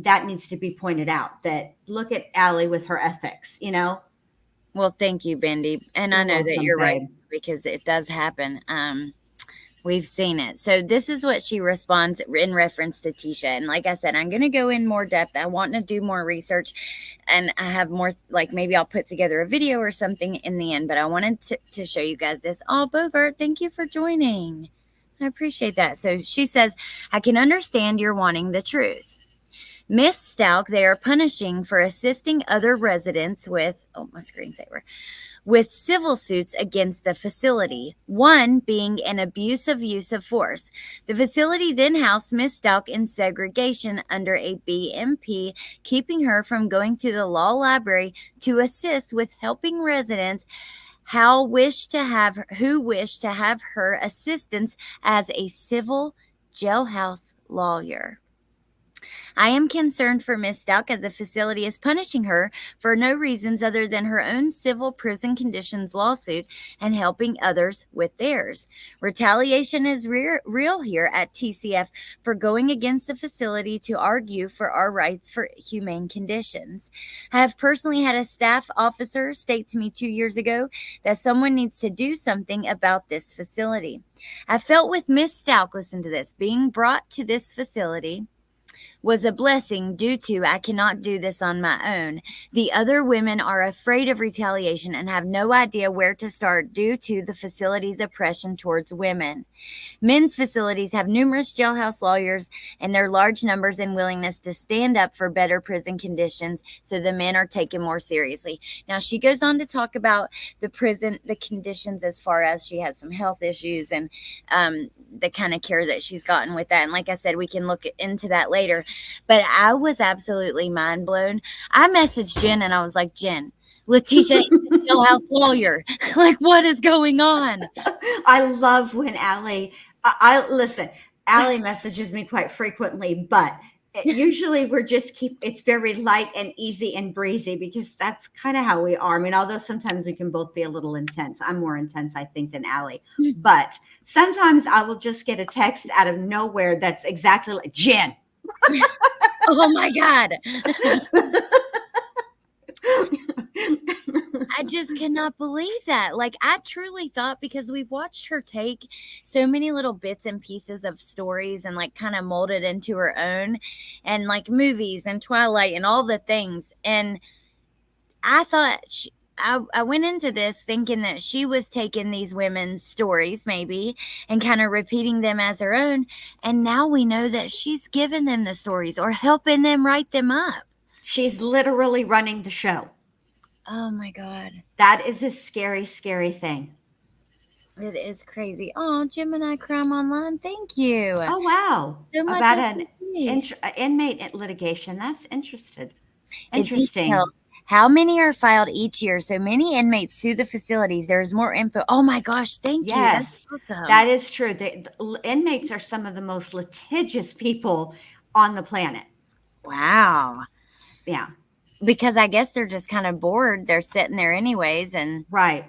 that needs to be pointed out, that look at Allie with her ethics, Well, thank you, Bendy. And I know that you're right because it does happen. We've seen it. So this is what she responds in reference to Tisha. And like I said, I'm going to go in more depth. I want to do more research, and I have more, like maybe I'll put together a video or something in the end, but I wanted to show you guys this. Oh, Bogart, thank you for joining. I appreciate that. So she says, I can understand you're wanting the truth. Miss Stauch, they are punishing for assisting other residents with, oh, my screensaver, with civil suits against the facility, one being an abusive use of force. The facility then housed Miss Stauch in segregation under a BMP, keeping her from going to the law library to assist with helping residents who wish to have her assistance as a civil jailhouse lawyer. I am concerned for Miss Stauch as the facility is punishing her for no reasons other than her own civil prison conditions lawsuit and helping others with theirs. Retaliation is real here at TCF for going against the facility to argue for our rights for humane conditions. I have personally had a staff officer state to me 2 years ago that someone needs to do something about this facility. I felt with Miss Stauch, listen to this, being brought to this facility was a blessing due to I cannot do this on my own. The other women are afraid of retaliation and have no idea where to start due to the facility's oppression towards women. Men's facilities have numerous jailhouse lawyers and their large numbers and willingness to stand up for better prison conditions, so the men are taken more seriously. Now, she goes on to talk about the conditions as far as she has some health issues and the kind of care that she's gotten with that. And like I said, we can look into that later. But I was absolutely mind blown. I messaged Jen and I was like, Jen, Letecia is a jailhouse lawyer. Like, what is going on? I love when Allie, I listen, Allie messages me quite frequently, but usually it's very light and easy and breezy because that's kind of how we are. I mean, although sometimes we can both be a little intense. I'm more intense, I think, than Allie. But sometimes I will just get a text out of nowhere that's exactly like, Jen. Oh my God. I just cannot believe that. Like, I truly thought, because we've watched her take so many little bits and pieces of stories and like kind of mold it into her own, and like movies and Twilight and all the things. And I thought I went into this thinking that she was taking these women's stories maybe and kind of repeating them as her own. And now we know that she's giving them the stories or helping them write them up. She's literally running the show. Oh my God. That is a scary, scary thing. It is crazy. Oh, Gemini Crime Online, thank you. Oh, wow. So much About an inmate litigation. That's interesting. How many are filed each year? So many inmates sue the facilities. There's more info. Oh my gosh, thank you. Yes, awesome. That is true. The inmates are some of the most litigious people on the planet. Wow. Yeah. Because I guess they're just kind of bored. They're sitting there anyways. And right.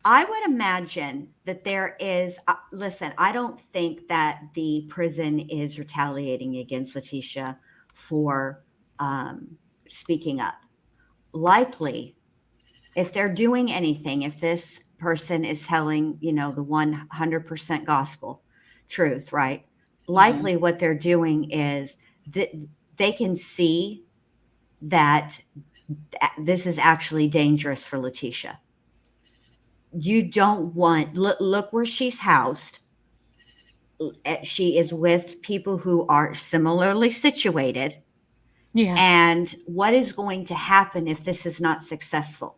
I would imagine that there is, listen, I don't think that the prison is retaliating against Letecia for speaking up. Likely, if they're doing anything, if this person is telling, the 100% gospel truth, right? Likely what they're doing is that they can see that this is actually dangerous for Letecia. You don't want, look where she's housed. She is with people who are similarly situated. Yeah. And what is going to happen if this is not successful?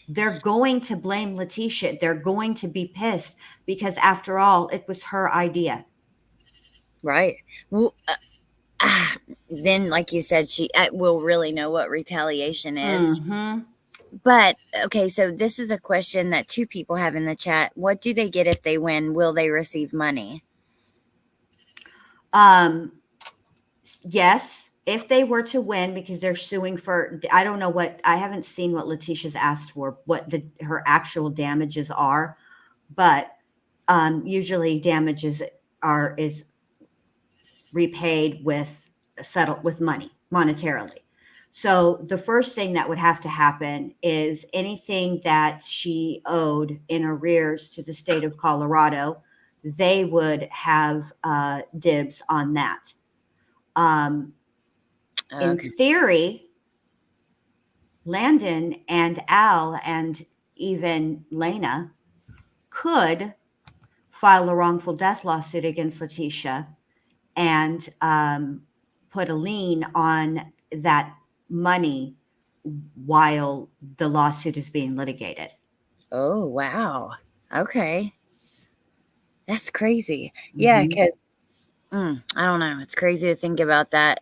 They're going to blame Letecia. They're going to be pissed because, after all, it was her idea. Right. Well, then, like you said, she will really know what retaliation is. Mm-hmm. But, okay, so this is a question that 2 people have in the chat. What do they get if they win? Will they receive money? Yes, if they were to win, because they're suing for, I don't know I haven't seen what Letecia's asked for, what her actual damages are, but usually damages is repaid with money, monetarily. So the first thing that would have to happen is anything that she owed in arrears to the state of Colorado, they would have dibs on that. In Okay. theory, Landon and Al and even Lena could file a wrongful death lawsuit against Letecia and put a lien on that money while the lawsuit is being litigated. Oh, wow. Okay. That's crazy. Yeah, Mm-hmm. because I don't know. It's crazy to think about that.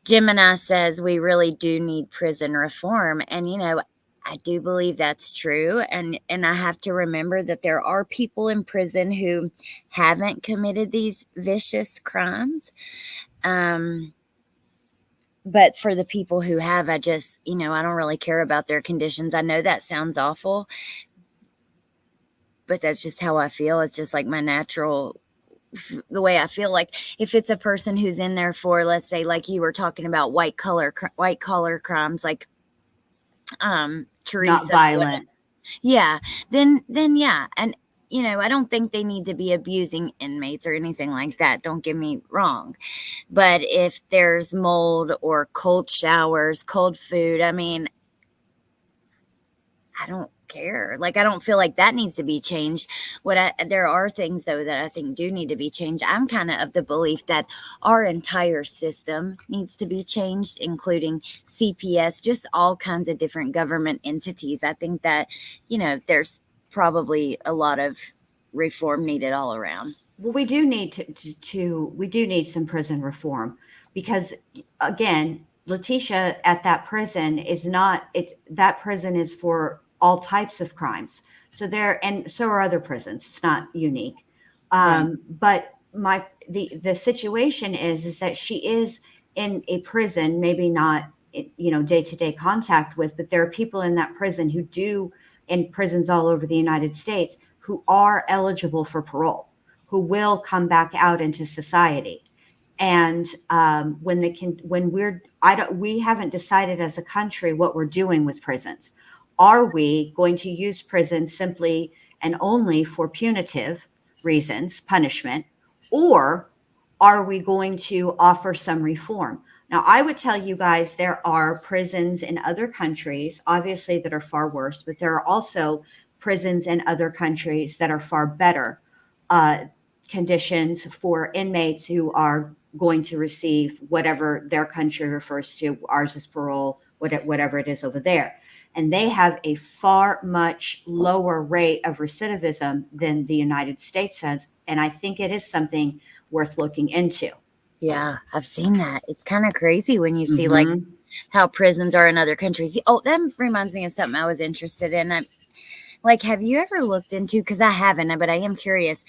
Gemini says we really do need prison reform. And, I do believe that's true. And I have to remember that there are people in prison who haven't committed these vicious crimes. But for the people who have, I just, I don't really care about their conditions. I know that sounds awful, but that's just how I feel. It's just like my natural, the way I feel. Like if it's a person who's in there for, let's say, like you were talking about white collar crimes, like Not Teresa, violent. yeah, then yeah. And I don't think they need to be abusing inmates or anything like that, don't get me wrong. But if there's mold or cold showers, cold food, I mean, I don't care. Like, I don't feel like that needs to be changed. There are things though that I think do need to be changed. I'm kind of the belief that our entire system needs to be changed, including CPS, just all kinds of different government entities. I think that, there's probably a lot of reform needed all around. Well, we do need we do need some prison reform because again, Letecia at that prison is not it's that prison is for all types of crimes. So and so are other prisons. It's not unique. Right. But the situation is that she is in a prison, maybe not day-to-day contact with, but there are people in that prison who do in prisons all over the United States who are eligible for parole, who will come back out into society. And we haven't decided as a country what we're doing with prisons. Are we going to use prisons simply and only for punitive reasons, punishment, or are we going to offer some reform? Now, I would tell you guys there are prisons in other countries, obviously, that are far worse, but there are also prisons in other countries that are far better conditions for inmates who are going to receive whatever their country refers to. Ours is parole, whatever it is over there. And they have a far much lower rate of recidivism than the United States has. And I think it is something worth looking into. Yeah, I've seen that. It's kind of crazy when you see like Mm-hmm. how prisons are in other countries. Oh, that reminds me of something I was interested in. Have you ever looked into, because I haven't, but I am curious.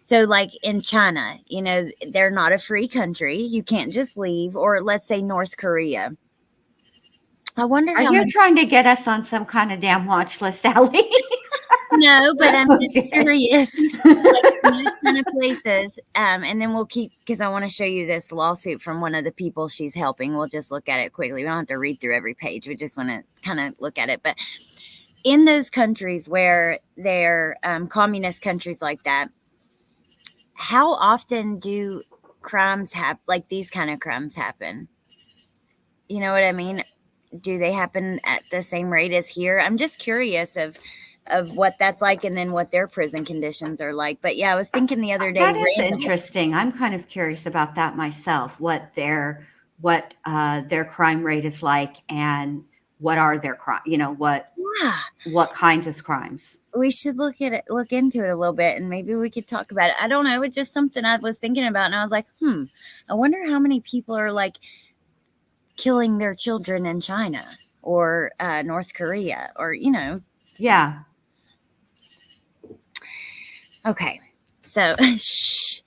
So like in China, they're not a free country. You can't just leave. Or let's say North Korea. I wonder Are how you many. trying to get us on some kind of damn watch list, Allie? No, but I'm just Okay. curious. Like in those kind of places, and then we'll keep, because I want to show you this lawsuit from one of the people she's helping. We'll just look at it quickly. We don't have to read through every page. We just want to kind of look at it. But in those countries where they're communist countries like that, how often do crimes happen? Like these kind of crimes happen? You know what I mean? Do they happen at the same rate as here? I'm just curious of what that's like, and then what their prison conditions are like. But yeah, I was thinking the other day That is randomly. interesting. I'm kind of curious about that myself. What their crime rate is like, and what are their crime? Yeah, What kinds of crimes? we should look into it a little bit, and maybe we could talk about it. I don't know. It's just something I was thinking about, and I was like, I wonder how many people are like killing their children in China or North Korea, or Yeah. Okay, so shh.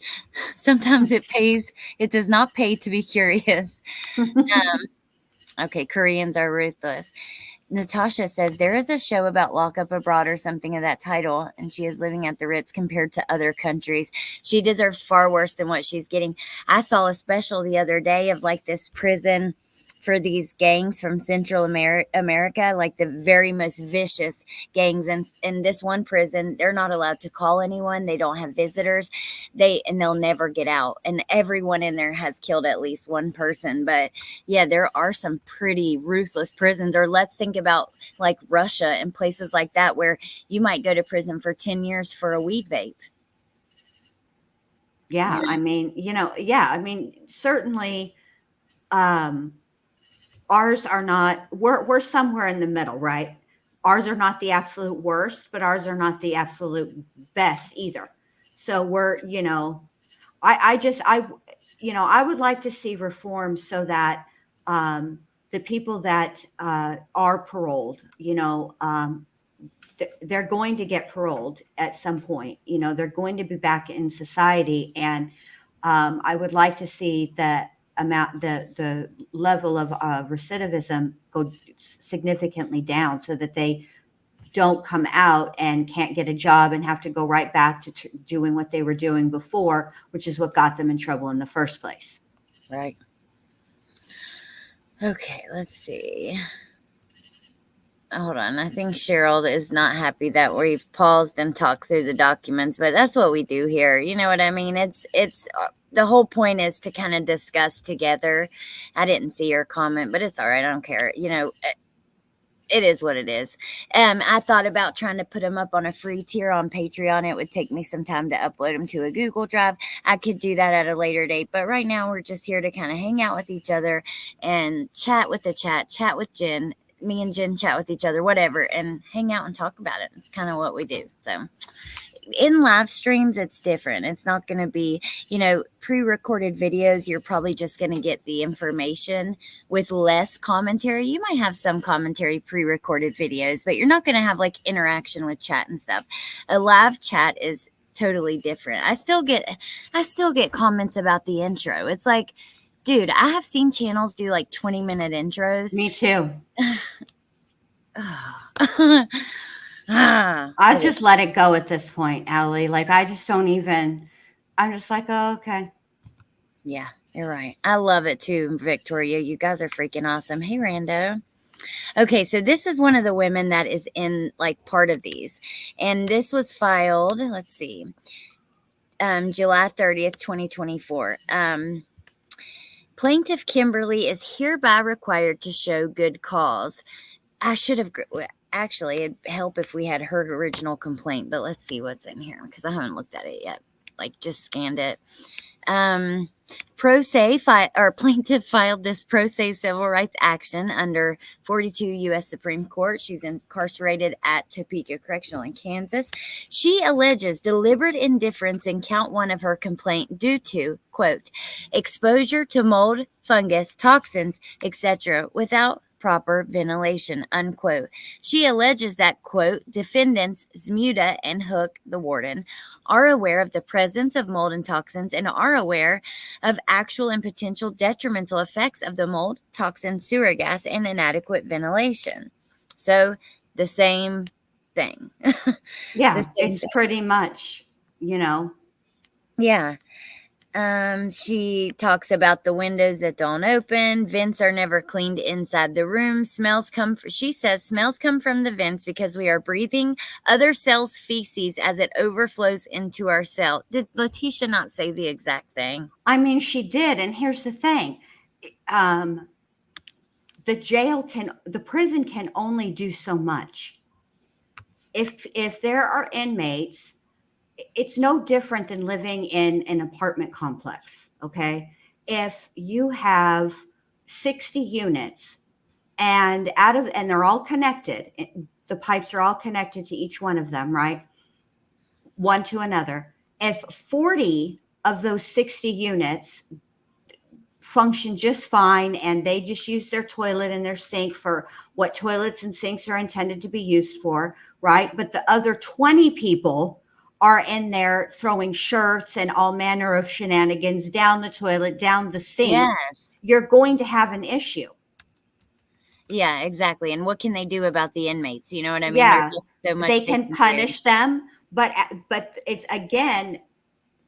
Sometimes it does not pay to be curious. Okay, Koreans are ruthless. Natasha says there is a show about lockup abroad or something of that title, and she is living at the Ritz compared to other countries. She deserves far worse than what she's getting. I saw a special the other day of like this prison for these gangs from Central America, like the very most vicious gangs. And in this one prison, they're not allowed to call anyone. They don't have visitors. They'll never get out. And everyone in there has killed at least one person. But yeah, there are some pretty ruthless prisons. Or let's think about like Russia and places like that where you might go to prison for 10 years for a weed vape. Yeah, I mean, yeah, I mean, certainly, um, ours are not. We're somewhere in the middle, right? Ours are not the absolute worst, but ours are not the absolute best either. So we're, I just, I would like to see reform so that the people that are paroled, they're going to get paroled at some point. They're going to be back in society, and I would like to see the level of recidivism go significantly down, so that they don't come out and can't get a job and have to go right back to doing what they were doing before, which is what got them in trouble in the first place. Right. Okay, let's see. Hold on. I think Cheryl is not happy that we've paused and talked through the documents, but that's what we do here. You know what I mean? It's the whole point is to kind of discuss together. I didn't see your comment, but it's all right. I don't care. It is what it is. I thought about trying to put them up on a free tier on Patreon. It would take me some time to upload them to a Google Drive. I could do that at a later date, but right now we're just here to kind of hang out with each other and chat with the chat with Jen. Me and Jen chat with each other, whatever, and hang out and talk about it. It's kind of what we do. So in live streams, it's different. It's not going to be, pre-recorded videos. You're probably just going to get the information with less commentary. You might have some commentary pre-recorded videos, but you're not going to have like interaction with chat and stuff. A live chat is totally different. I still get comments about the intro. It's like, dude, I have seen channels do like 20-minute intros. Me too. I I just let it go at this point, Allie. Like, I just don't even, I'm just like, oh, okay. Yeah, you're right. I love it too, Victoria. You guys are freaking awesome. Hey, Rando. Okay, so this is one of the women that is in like part of these. And this was filed, let's see, July 30th, 2024. Plaintiff Kimberly is hereby required to show good cause. I should have, actually, it'd help if we had her original complaint, but let's see what's in here because I haven't looked at it yet. Like, just scanned it. Plaintiff filed this pro se civil rights action under 42 U.S. Supreme Court. She's incarcerated at Topeka Correctional in Kansas. She alleges deliberate indifference in count 1 of her complaint due to, quote, exposure to mold, fungus, toxins, etc. without proper ventilation, unquote. She alleges that, quote, defendants Zmuda and Hook, the warden, are aware of the presence of mold and toxins and are aware of actual and potential detrimental effects of the mold, toxin, sewer gas, and inadequate ventilation. So the same thing. Yeah, it's pretty much, Yeah. She talks about the windows that don't open. Vents are never cleaned inside the room. She says smells come from the vents because we are breathing other cells' feces as it overflows into our cell. Did Letecia not say the exact thing? I mean, she did. And here's the thing. The prison can only do so much. If there are inmates, it's no different than living in an apartment complex. Okay. If you have 60 units and they're all connected, the pipes are all connected to each one of them, right? One to another. If 40 of those 60 units function just fine and they just use their toilet and their sink for what toilets and sinks are intended to be used for, right? But the other 20 people are in there throwing shirts and all manner of shenanigans down the toilet, down the sinks, yes, you're going to have an issue. Yeah, exactly. And what can they do about the inmates? You know what I mean? Yeah, so much they can punish them, but it's, again,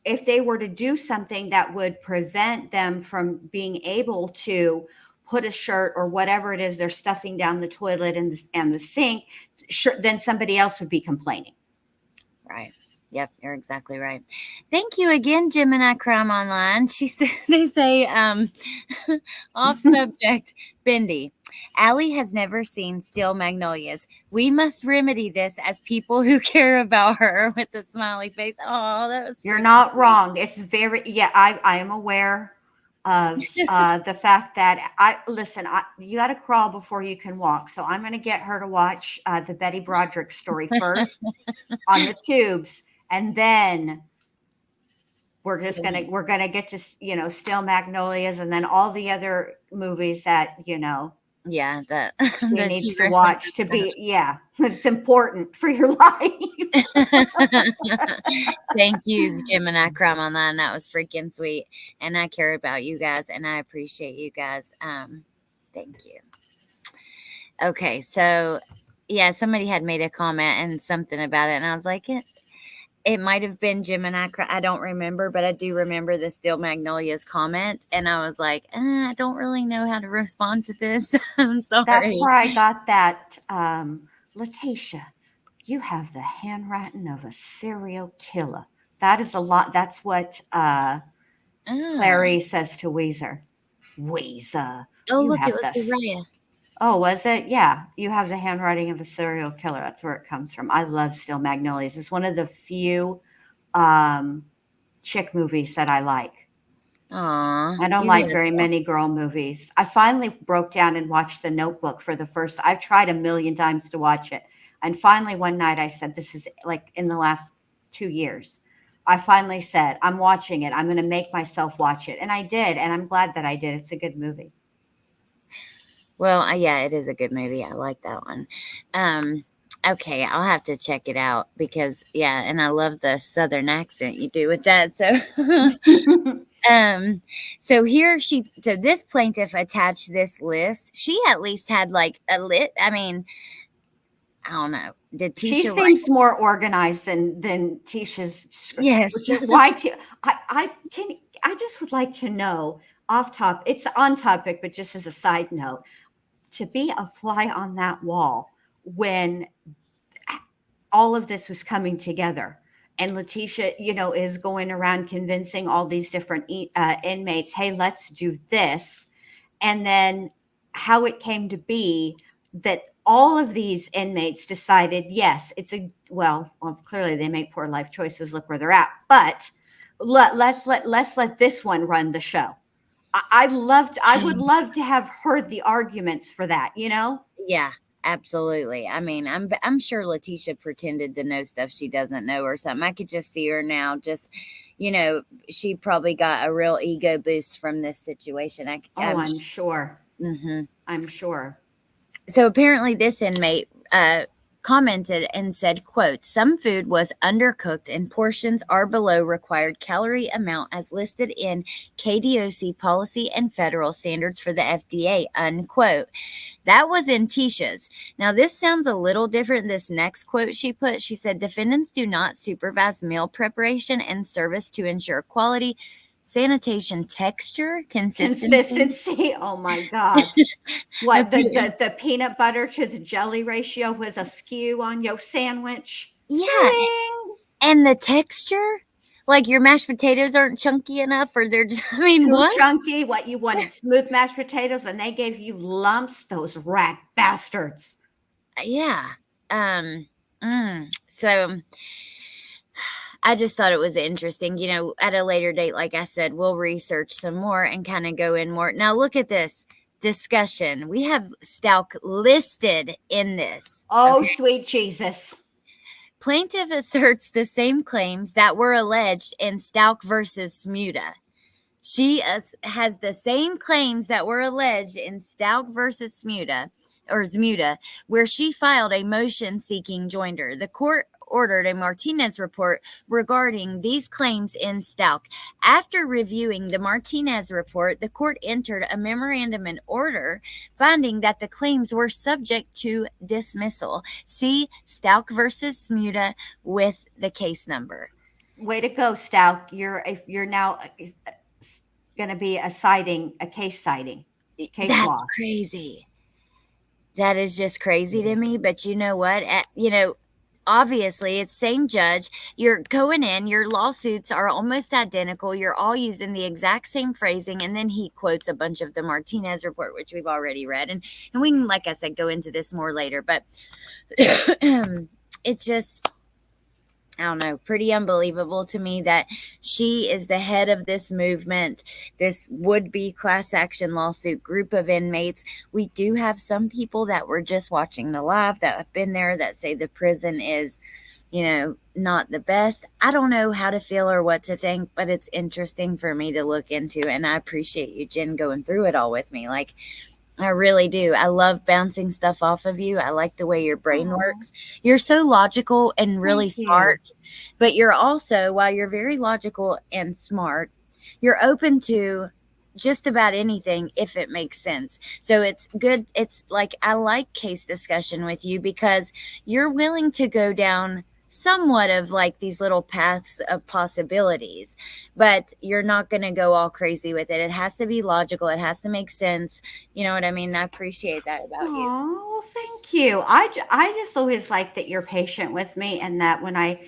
if they were to do something that would prevent them from being able to put a shirt or whatever it is they're stuffing down the toilet and the sink, sure, then somebody else would be complaining. Right. Yep, you're exactly right. Thank you again, Gemini Crime Online. She said they say off subject, Bendy. Allie has never seen Steel Magnolias. We must remedy this as people who care about her with a smiley face. Oh, that was You're freaking not sweet. wrong. It's very, yeah, I am aware of the fact that you got to crawl before you can walk. So I'm going to get her to watch the Betty Broderick story first on the tubes. And then we're gonna get to, Still Magnolias, and then all the other movies that Yeah, that she that needs she to watch to be, yeah, it's important for your life. references. Thank you, Gemini Crime Online. That was freaking sweet. And I care about you guys and I appreciate you guys. Thank you. Okay, so yeah, somebody had made a comment and something about it, and I was like, it might have been Gemini. I don't remember, but I do remember the Steel Magnolias comment, and I was like, I don't really know how to respond to this. I'm That's sorry. where I got that. Letecia, you have the handwriting of a serial killer. That is a lot. That's what Ah. Clary says to Weezer. Weezer, Oh, you look, it have was the. Uriah. Oh, was it? Yeah, you have the handwriting of a serial killer. That's where it comes from. I love Still Magnolias. It's one of the few um, chick movies that I like. Aw, I don't you like guys. very many girl movies. I finally broke down and watched The Notebook for the first. I've tried a million times to watch it, and finally one night I said, "This is like in the last 2 years." I finally said, "I'm watching it. I'm going to make myself watch it," and I did, and I'm glad that I did. It's a good movie. Well, yeah, it is a good movie. I like that one. Um, okay, I'll have to check it out because yeah, and I love the southern accent you do with that. So, um, so here so this plaintiff attached this list. She at least had like a lit. I mean, I don't know. Did She Tisha write? seems more organized than Tisha's, Yes. which is why I just would like to know, off top. It's on topic, but just as a side note, to be a fly on that wall when all of this was coming together. And Letecia, is going around convincing all these different inmates, hey, let's do this. And then how it came to be that all of these inmates decided, yes, well, clearly they make poor life choices. Look where they're at. But let's let this one run the show. I would love to have heard the arguments for that, Yeah, absolutely. I mean, I'm sure Letitia pretended to know stuff she doesn't know or something. I could just see her now. Just, she probably got a real ego boost from this situation. Oh, I'm sure. Mm-hmm. I'm sure. So apparently, this inmate commented and said, "quote Some food was undercooked and portions are below required calorie amount as listed in KDOC policy and federal standards for the FDA." Unquote. That was in Tisha's. Now, this sounds a little different. This next quote she put, she said, defendants do not supervise meal preparation and service to ensure quality, sanitation, texture, consistency. Consistency. Oh my God. What the peanut butter to the jelly ratio was askew on your sandwich? Yeah. Swing. And the texture? Like your mashed potatoes aren't chunky enough, or they're just, I mean, Too what? chunky. What you wanted, smooth mashed potatoes, and they gave you lumps. Those rat bastards. Yeah. So I just thought it was interesting. At a later date, like I said, we'll research some more and kind of go in more. Now, look at this discussion. We have Stauch listed in this. Oh, Okay. sweet Jesus. Plaintiff asserts the same claims that were alleged in Stauch versus Smuda. She has the same claims that were alleged in Stauch versus Zmuda, where she filed a motion seeking joinder. The court ordered a Martinez report regarding these claims in Stauch. After reviewing the Martinez report, the court entered a memorandum in order finding that the claims were subject to dismissal. See Stauch versus Smuda with the case number. Way to go, Stauch. You're now going to be a case citing. Case That's law. crazy. That is just crazy to me. But you know what? Obviously, it's same judge. You're going in, your lawsuits are almost identical. You're all using the exact same phrasing. And then he quotes a bunch of the Martinez report, which we've already read. And we can, like I said, go into this more later. But it's just, I don't know, pretty unbelievable to me that she is the head of this movement, this would be class action lawsuit group of inmates. We do have some people that were just watching the live that have been there that say the prison is, not the best. I don't know how to feel or what to think, but it's interesting for me to look into. And I appreciate you, Jen, going through it all with me. Like, I really do. I love bouncing stuff off of you. I like the way your brain Oh, works. You're so logical and really thank you. smart, but you're also, while you're very logical and smart, you're open to just about anything if it makes sense. So it's good. It's like I like case discussion with you because you're willing to go down somewhat of like these little paths of possibilities, but you're not going to go all crazy with it. It has to be logical, it has to make sense. You know what I mean? I appreciate that about you. Oh, well, thank you. I just always like that you're patient with me, and that when my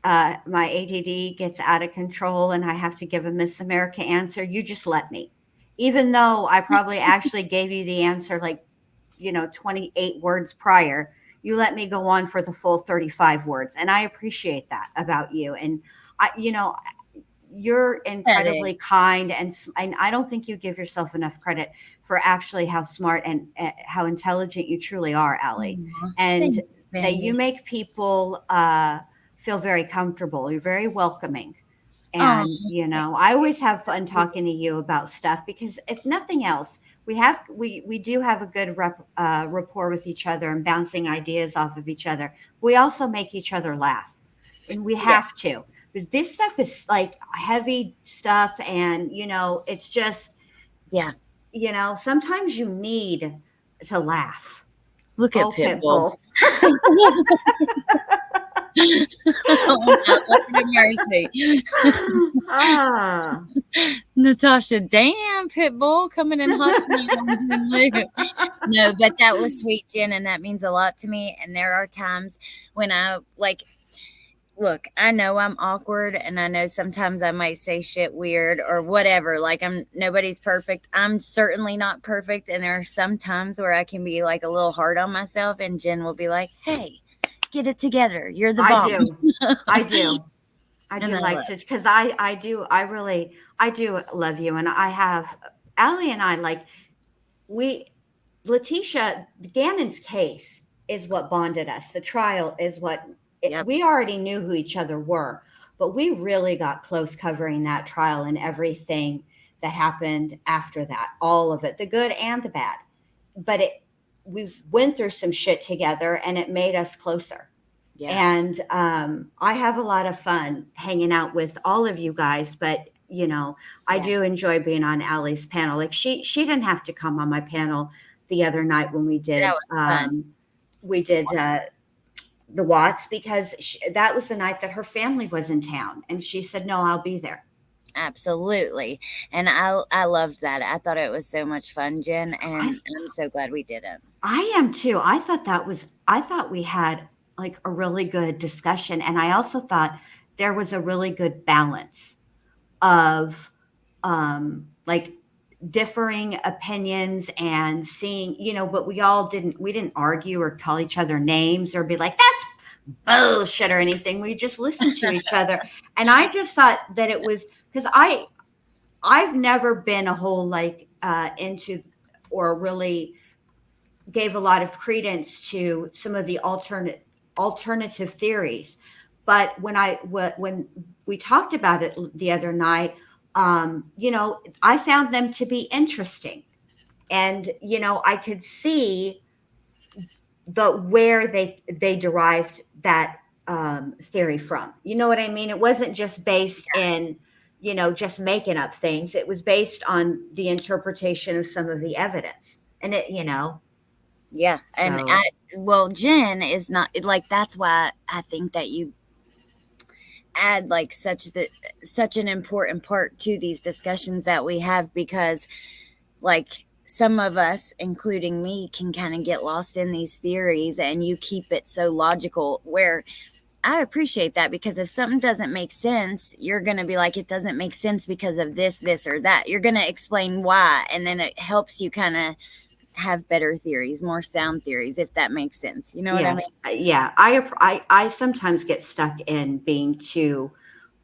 ADD gets out of control and I have to give a Miss America answer, you just let me. Even though I probably actually gave you the answer like, 28 words prior, you let me go on for the full 35 words. And I appreciate that about you. And you're That is. incredibly kind, and I don't think you give yourself enough credit for actually how smart and how intelligent you truly are, Allie, Aw, and thanks, that you Bendy. make people feel very comfortable. You're very welcoming. Oh, And I always have fun talking to you about stuff, because if nothing else, we do have a good rapport with each other and bouncing ideas off of each other. We also make each other laugh, and we yeah, have to. But this stuff is like heavy stuff, and it's just, yeah. sometimes you need to laugh. Look at Oh, Pitbull. Pitbull. Oh, my Lord have mercy. Ah, Natasha, damn, Pitbull coming in hot to me on Lou. No, but that was sweet, Jen, and that means a lot to me. And there are times when I like, look, I know I'm awkward and I know sometimes I might say shit weird or whatever. Like, nobody's perfect. I'm certainly not perfect. And there are some times where I can be like a little hard on myself, and Jen will be like, hey, get it together. You're the I bomb. do. I do. I And do I like love to, because I really, I do love you. And I have, Allie and I, like, we, Letecia, Gannon's case is what bonded us. The trial is what, yep. we already knew who each other were, but we really got close covering that trial and everything that happened after that, all of it, the good and the bad. But we went through some shit together, and it made us closer. Yeah. And I have a lot of fun hanging out with all of you guys, but I Yeah. do enjoy being on Allie's panel. Like, she didn't have to come on my panel the other night when we That did was fun. the Watts, because that was the night that her family was in town, and she said, "No, I'll be there." Absolutely. And I loved that. I thought it was so much fun, Jen, I and I'm so glad we did it. I am too. I thought we had like a really good discussion, and I also thought there was a really good balance of like differing opinions, and seeing, but we didn't argue or call each other names or be like, that's bullshit or anything. We just listened to each other. And I just thought that it was, because I've never been a whole like into, or really gave a lot of credence to some of the alternative theories. But when we talked about it the other night, I found them to be interesting, and I could see where they derived that theory from. You know what I mean? It wasn't just based in just making up things. It was based on the interpretation of some of the evidence, and Yeah. And so well, Jen is not like, that's why I think that you add like such an important part to these discussions that we have, because like some of us, including me, can kind of get lost in these theories, and you keep it so logical, where I appreciate that, because if something doesn't make sense, you're going to be like, it doesn't make sense because of this, this, or that. You're going to explain why, and then it helps you kind of have better theories, more sound theories, if that makes sense. You know what I Yes. mean? Yeah. I sometimes get stuck in being too,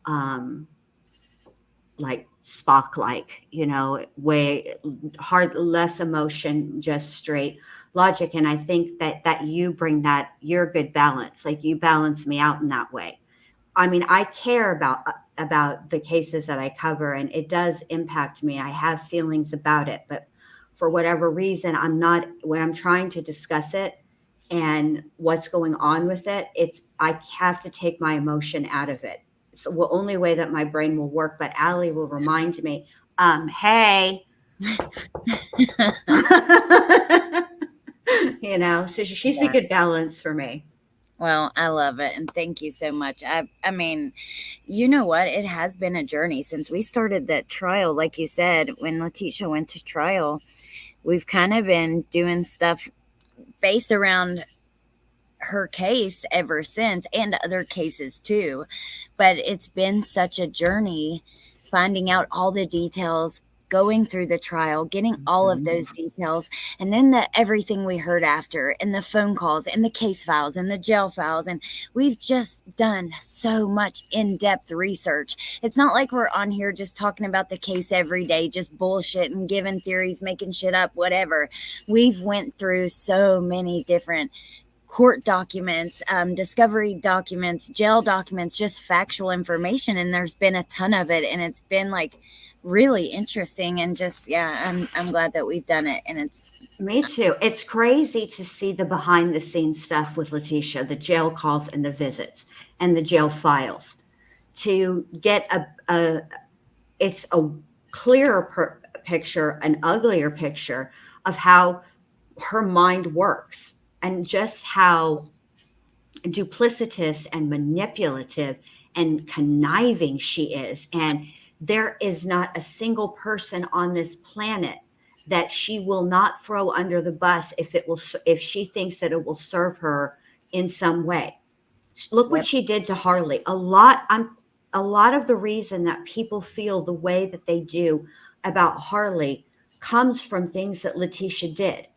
um, like Spock like, way hard, less emotion, just straight logic. And I think that you bring that your good balance. Like you balance me out in that way. I mean, I care about the cases that I cover, and it does impact me. I have feelings about it, but for whatever reason, I'm not when I'm trying to discuss it and what's going on with it. It's I have to take my emotion out of it. So the only way that my brain will work. But Allie will remind me, hey, So she's a Yeah. good balance for me. Well, I love it, and thank you so much. I mean, you know what? It has been a journey since we started that trial. Like you said, when Letecia went to trial, we've kind of been doing stuff based around her case ever since, and other cases too. But it's been such a journey, finding out all the details, going through the trial, getting all of Mhm. those details, and then the everything we heard after, and the phone calls, and the case files, and the jail files. And we've just done so much in-depth research. It's not like we're on here just talking about the case every day, just bullshit and giving theories, making shit up, whatever. We've went through so many different court documents, discovery documents, jail documents, just factual information. And there's been a ton of it. And it's been like really interesting. And just, yeah, I'm glad that we've done it. And it's, Me too. It's crazy to see the behind the scenes stuff with Letecia, the jail calls and the visits and the jail files. To get it's a clearer picture, an uglier picture of how her mind works and just how duplicitous and manipulative and conniving she is. And there is not a single person on this planet that she will not throw under the bus if she thinks that it will serve her in some way. Look what yep, she did to Harley. A lot of the reason that people feel the way that they do about Harley comes from things that Letecia did,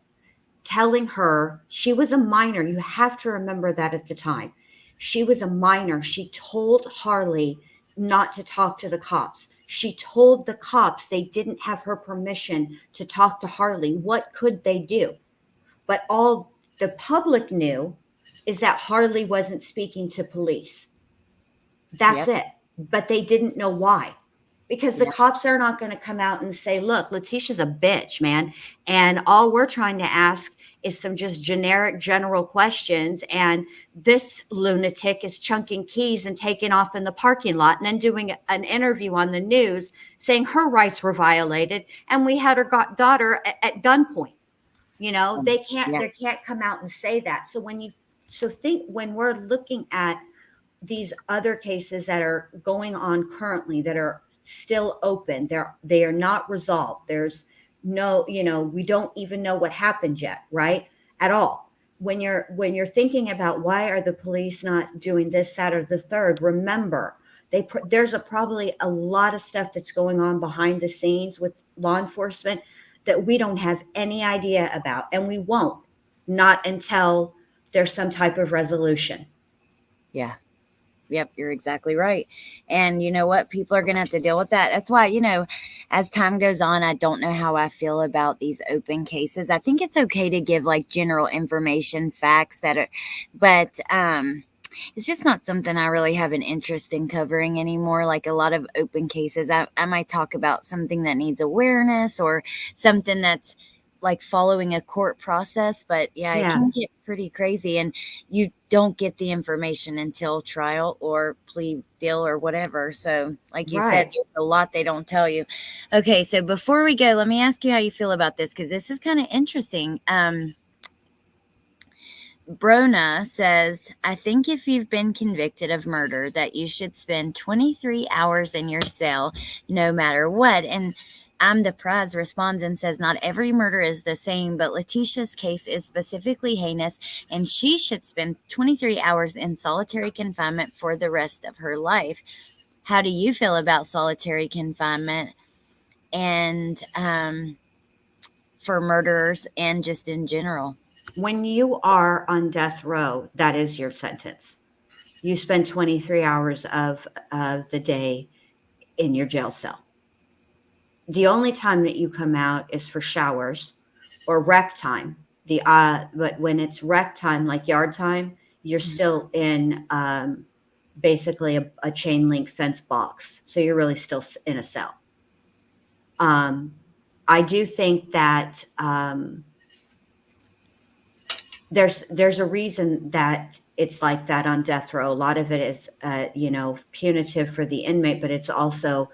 telling her she was a minor. You have to remember that at the time. She was a minor. She told Harley not to talk to the cops. She told the cops they didn't have her permission to talk to Harley. What could they do? But all the public knew is that Harley wasn't speaking to police. That's yep, it. But they didn't know why. Because the yep, cops are not going to come out and say, look, Leticia's a bitch, man. And all we're trying to ask is some just generic general questions. And this lunatic is chunking keys and taking off in the parking lot and then doing an interview on the news saying her rights were violated. And we had her daughter at gunpoint. They can't, yep, they can't come out and say that. So think when we're looking at these other cases that are going on currently that are still open, they are not resolved. There's no, we don't even know what happened yet, right? At all. When you're thinking about why are the police not doing this, that, or the third, remember there's probably a lot of stuff that's going on behind the scenes with law enforcement that we don't have any idea about, and we won't, not until there's some type of resolution. yeah. Yep, you're exactly right. And you know what? People are going to have to deal with that. That's why, as time goes on, I don't know how I feel about these open cases. I think it's okay to give like general information, facts that are, but it's just not something I really have an interest in covering anymore. Like a lot of open cases, I might talk about something that needs awareness, or something that's like following a court process. But yeah, it Yeah. can get pretty crazy, and you don't get the information until trial or plea deal or whatever. So, like you said, Right. there's a lot they don't tell you. Okay, so before we go, let me ask you how you feel about this, because this is kind of interesting. Brona says, I think if you've been convicted of murder, that you should spend 23 hours in your cell no matter what. And I'm the prize responds and says, not every murder is the same, but Letecia's case is specifically heinous, and she should spend 23 hours in solitary confinement for the rest of her life. How do you feel about solitary confinement and for murderers and just in general? When you are on death row, that is your sentence. You spend 23 hours of the day in your jail cell. The only time that you come out is for showers or rec time. But when it's rec time, like yard time, you're still in basically a chain link fence box. So you're really still in a cell. I do think that there's a reason that it's like that on death row. A lot of it is, punitive for the inmate, but it's also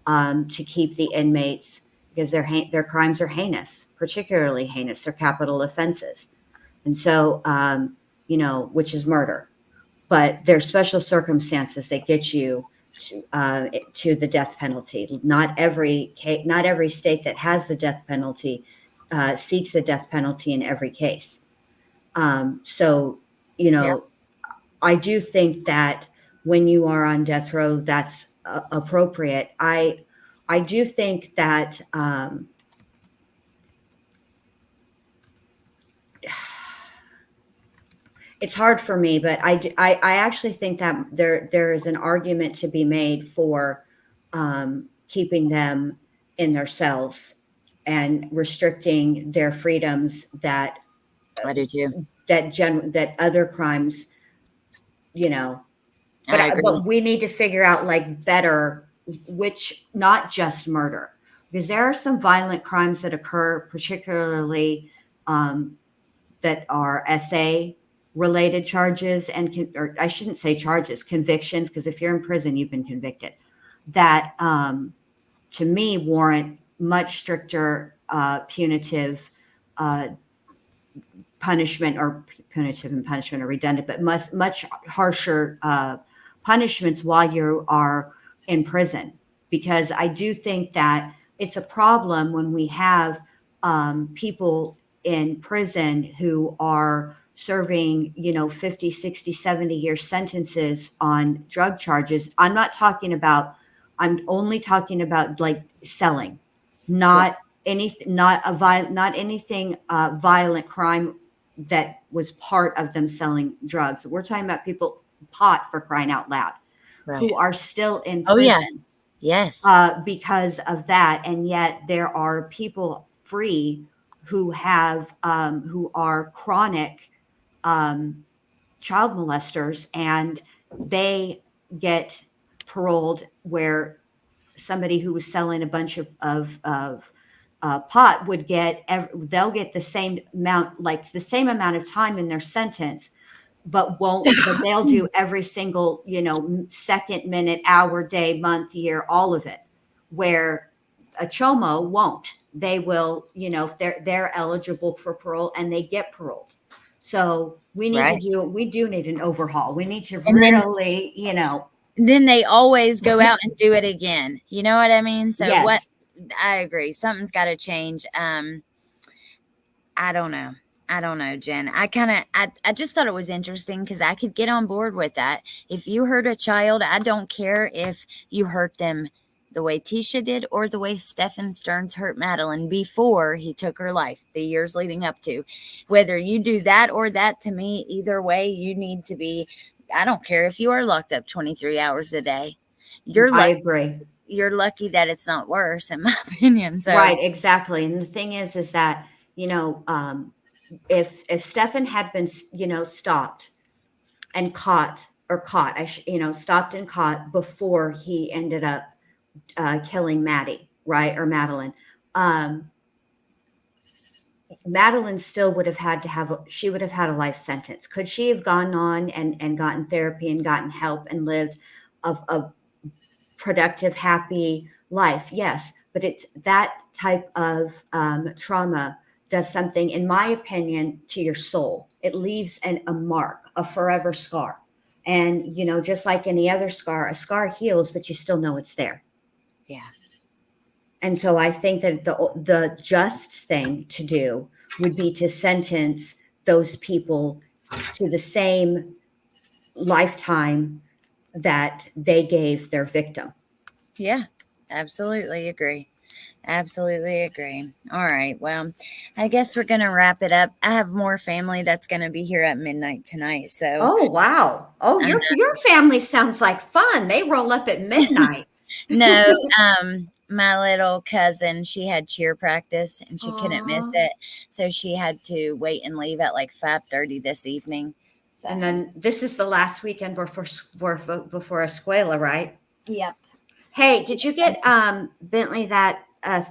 to keep the inmates, because their crimes are heinous, particularly heinous. They're capital offenses, and so which is murder. But there's special circumstances that get you to the death penalty. Not every state that has the death penalty seeks the death penalty in every case. So, Yep. I do think that when you are on death row, that's appropriate. I do think that it's hard for me, but I actually think that there is an argument to be made for keeping them in their cells and restricting their freedoms that I do too. that other crimes, I agree. but we need to figure out like better, which not just murder, because there are some violent crimes that occur, particularly that are SA related charges or I shouldn't say charges, convictions, because if you're in prison, you've been convicted, that to me warrant much stricter punitive punishment, or punitive and punishment are redundant, but much harsher punishments while you are in prison. Because I do think that it's a problem when we have people in prison who are serving 50, 60, 70-year sentences on drug charges. I'm only talking about like selling, not anything, not anything violent crime that was part of them selling drugs. We're talking about people, pot, for crying out loud, Right. who are still in Oh, yeah. prison Yes. because of that. And yet there are people free who are chronic child molesters, and they get paroled, where somebody who was selling a bunch of pot they'll get the same amount of time in their sentence, but they'll do every single, second, minute, hour, day, month, year, all of it, where a chomo won't. They will, if they're eligible for parole, and they get paroled. So we do need an overhaul. We need to And really, then they always go out and do it again. You know what I mean? So what? yes. I agree. Something's got to change. I don't know. I don't know, Jen. I just thought it was interesting because I could get on board with that. If you hurt a child, I don't care if you hurt them the way Tisha did or the way Stephen Stearns hurt Madeline before he took her life, the years leading up to. Whether you do that or that, to me, either way, you need to be. I don't care if you are locked up 23 hours a day. I agree. You're lucky that it's not worse, in my opinion. So Right, exactly. And the thing is that, if Stefan had been, stopped and stopped and caught before he ended up killing Maddie, right, or Madeline, Madeline still would have had she would have had a life sentence. Could she have gone on and gotten therapy and gotten help and lived a productive, happy life? Yes. But it's that type of trauma does something, in my opinion, to your soul. It leaves a mark, a forever scar. And, just like any other scar, a scar heals, but you still know it's there. yeah. And so I think that the just thing to do would be to sentence those people to the same lifetime that they gave their victim. Yeah, absolutely agree. Absolutely agree. All right. Well, I guess we're going to wrap it up. I have more family that's going to be here at midnight tonight. So, Oh wow! Oh, I your family sounds like fun. They roll up at midnight. no, my little cousin, she had cheer practice and she couldn't miss Aw. it. So she had to wait and leave at like 5:30 this evening. So, And then this is the last weekend before Escuela, right? yep. Hey, did you get Bentley that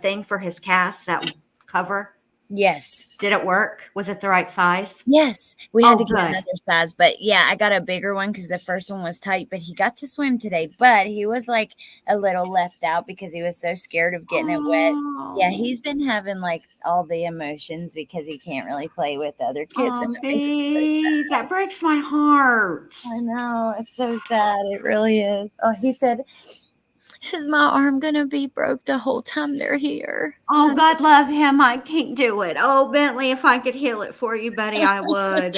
thing for his cast, that cover? Yes. Did it work? Was it the right size? Yes, we had Oh, to get good. another size, but yeah, I got a bigger one because the first one was tight. But he got to swim today, but he was like a little left out because he was so scared of getting it wet. Yeah, Oh, he's been having like all the emotions because he can't really play with other kids, and oh, it makes me so babe, that breaks my heart. sad. I know, it's so sad. It really is. Oh, he said, "Is my arm gonna be broke the whole time they're here?" Oh, God love him. I can't do it. Oh, Bentley, if I could heal it for you, buddy, I would.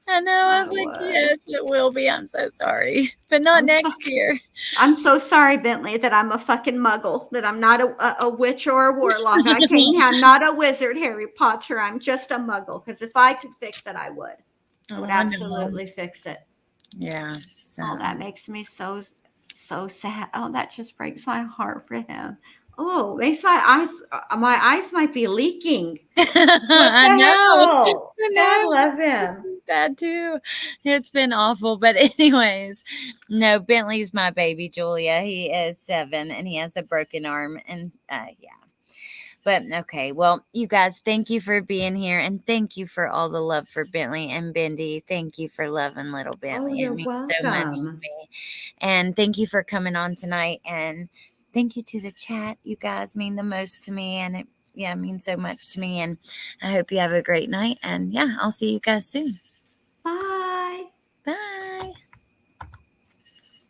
I know. I I was like, would. "Yes, it will be. I'm so sorry, but not I'm so next year." I'm so sorry, Bentley, that I'm a fucking muggle, that I'm not a witch or a warlock. I'm not a wizard, Harry Potter. I'm just a muggle. Because if I could fix it, I would. I would Oh, no. absolutely fix it. Yeah. So, Oh, that makes me so sad. Oh, that just breaks my heart for him. Oh, makes my eyes might be leaking. What I the know. hell? I God know. love him. I'm sad too. It's been awful. But, anyways, no, Bentley's my baby, Julia. He is 7 and he has a broken arm. And, yeah. But okay, well, you guys, thank you for being here and thank you for all the love for Bentley and Bendy. Thank you for loving little Oh, Bentley. It you're means so much to welcome. me. And thank you for coming on tonight. And thank you to the chat. You guys mean the most to me. And it, yeah, means so much to me. And I hope you have a great night. And yeah, I'll see you guys soon.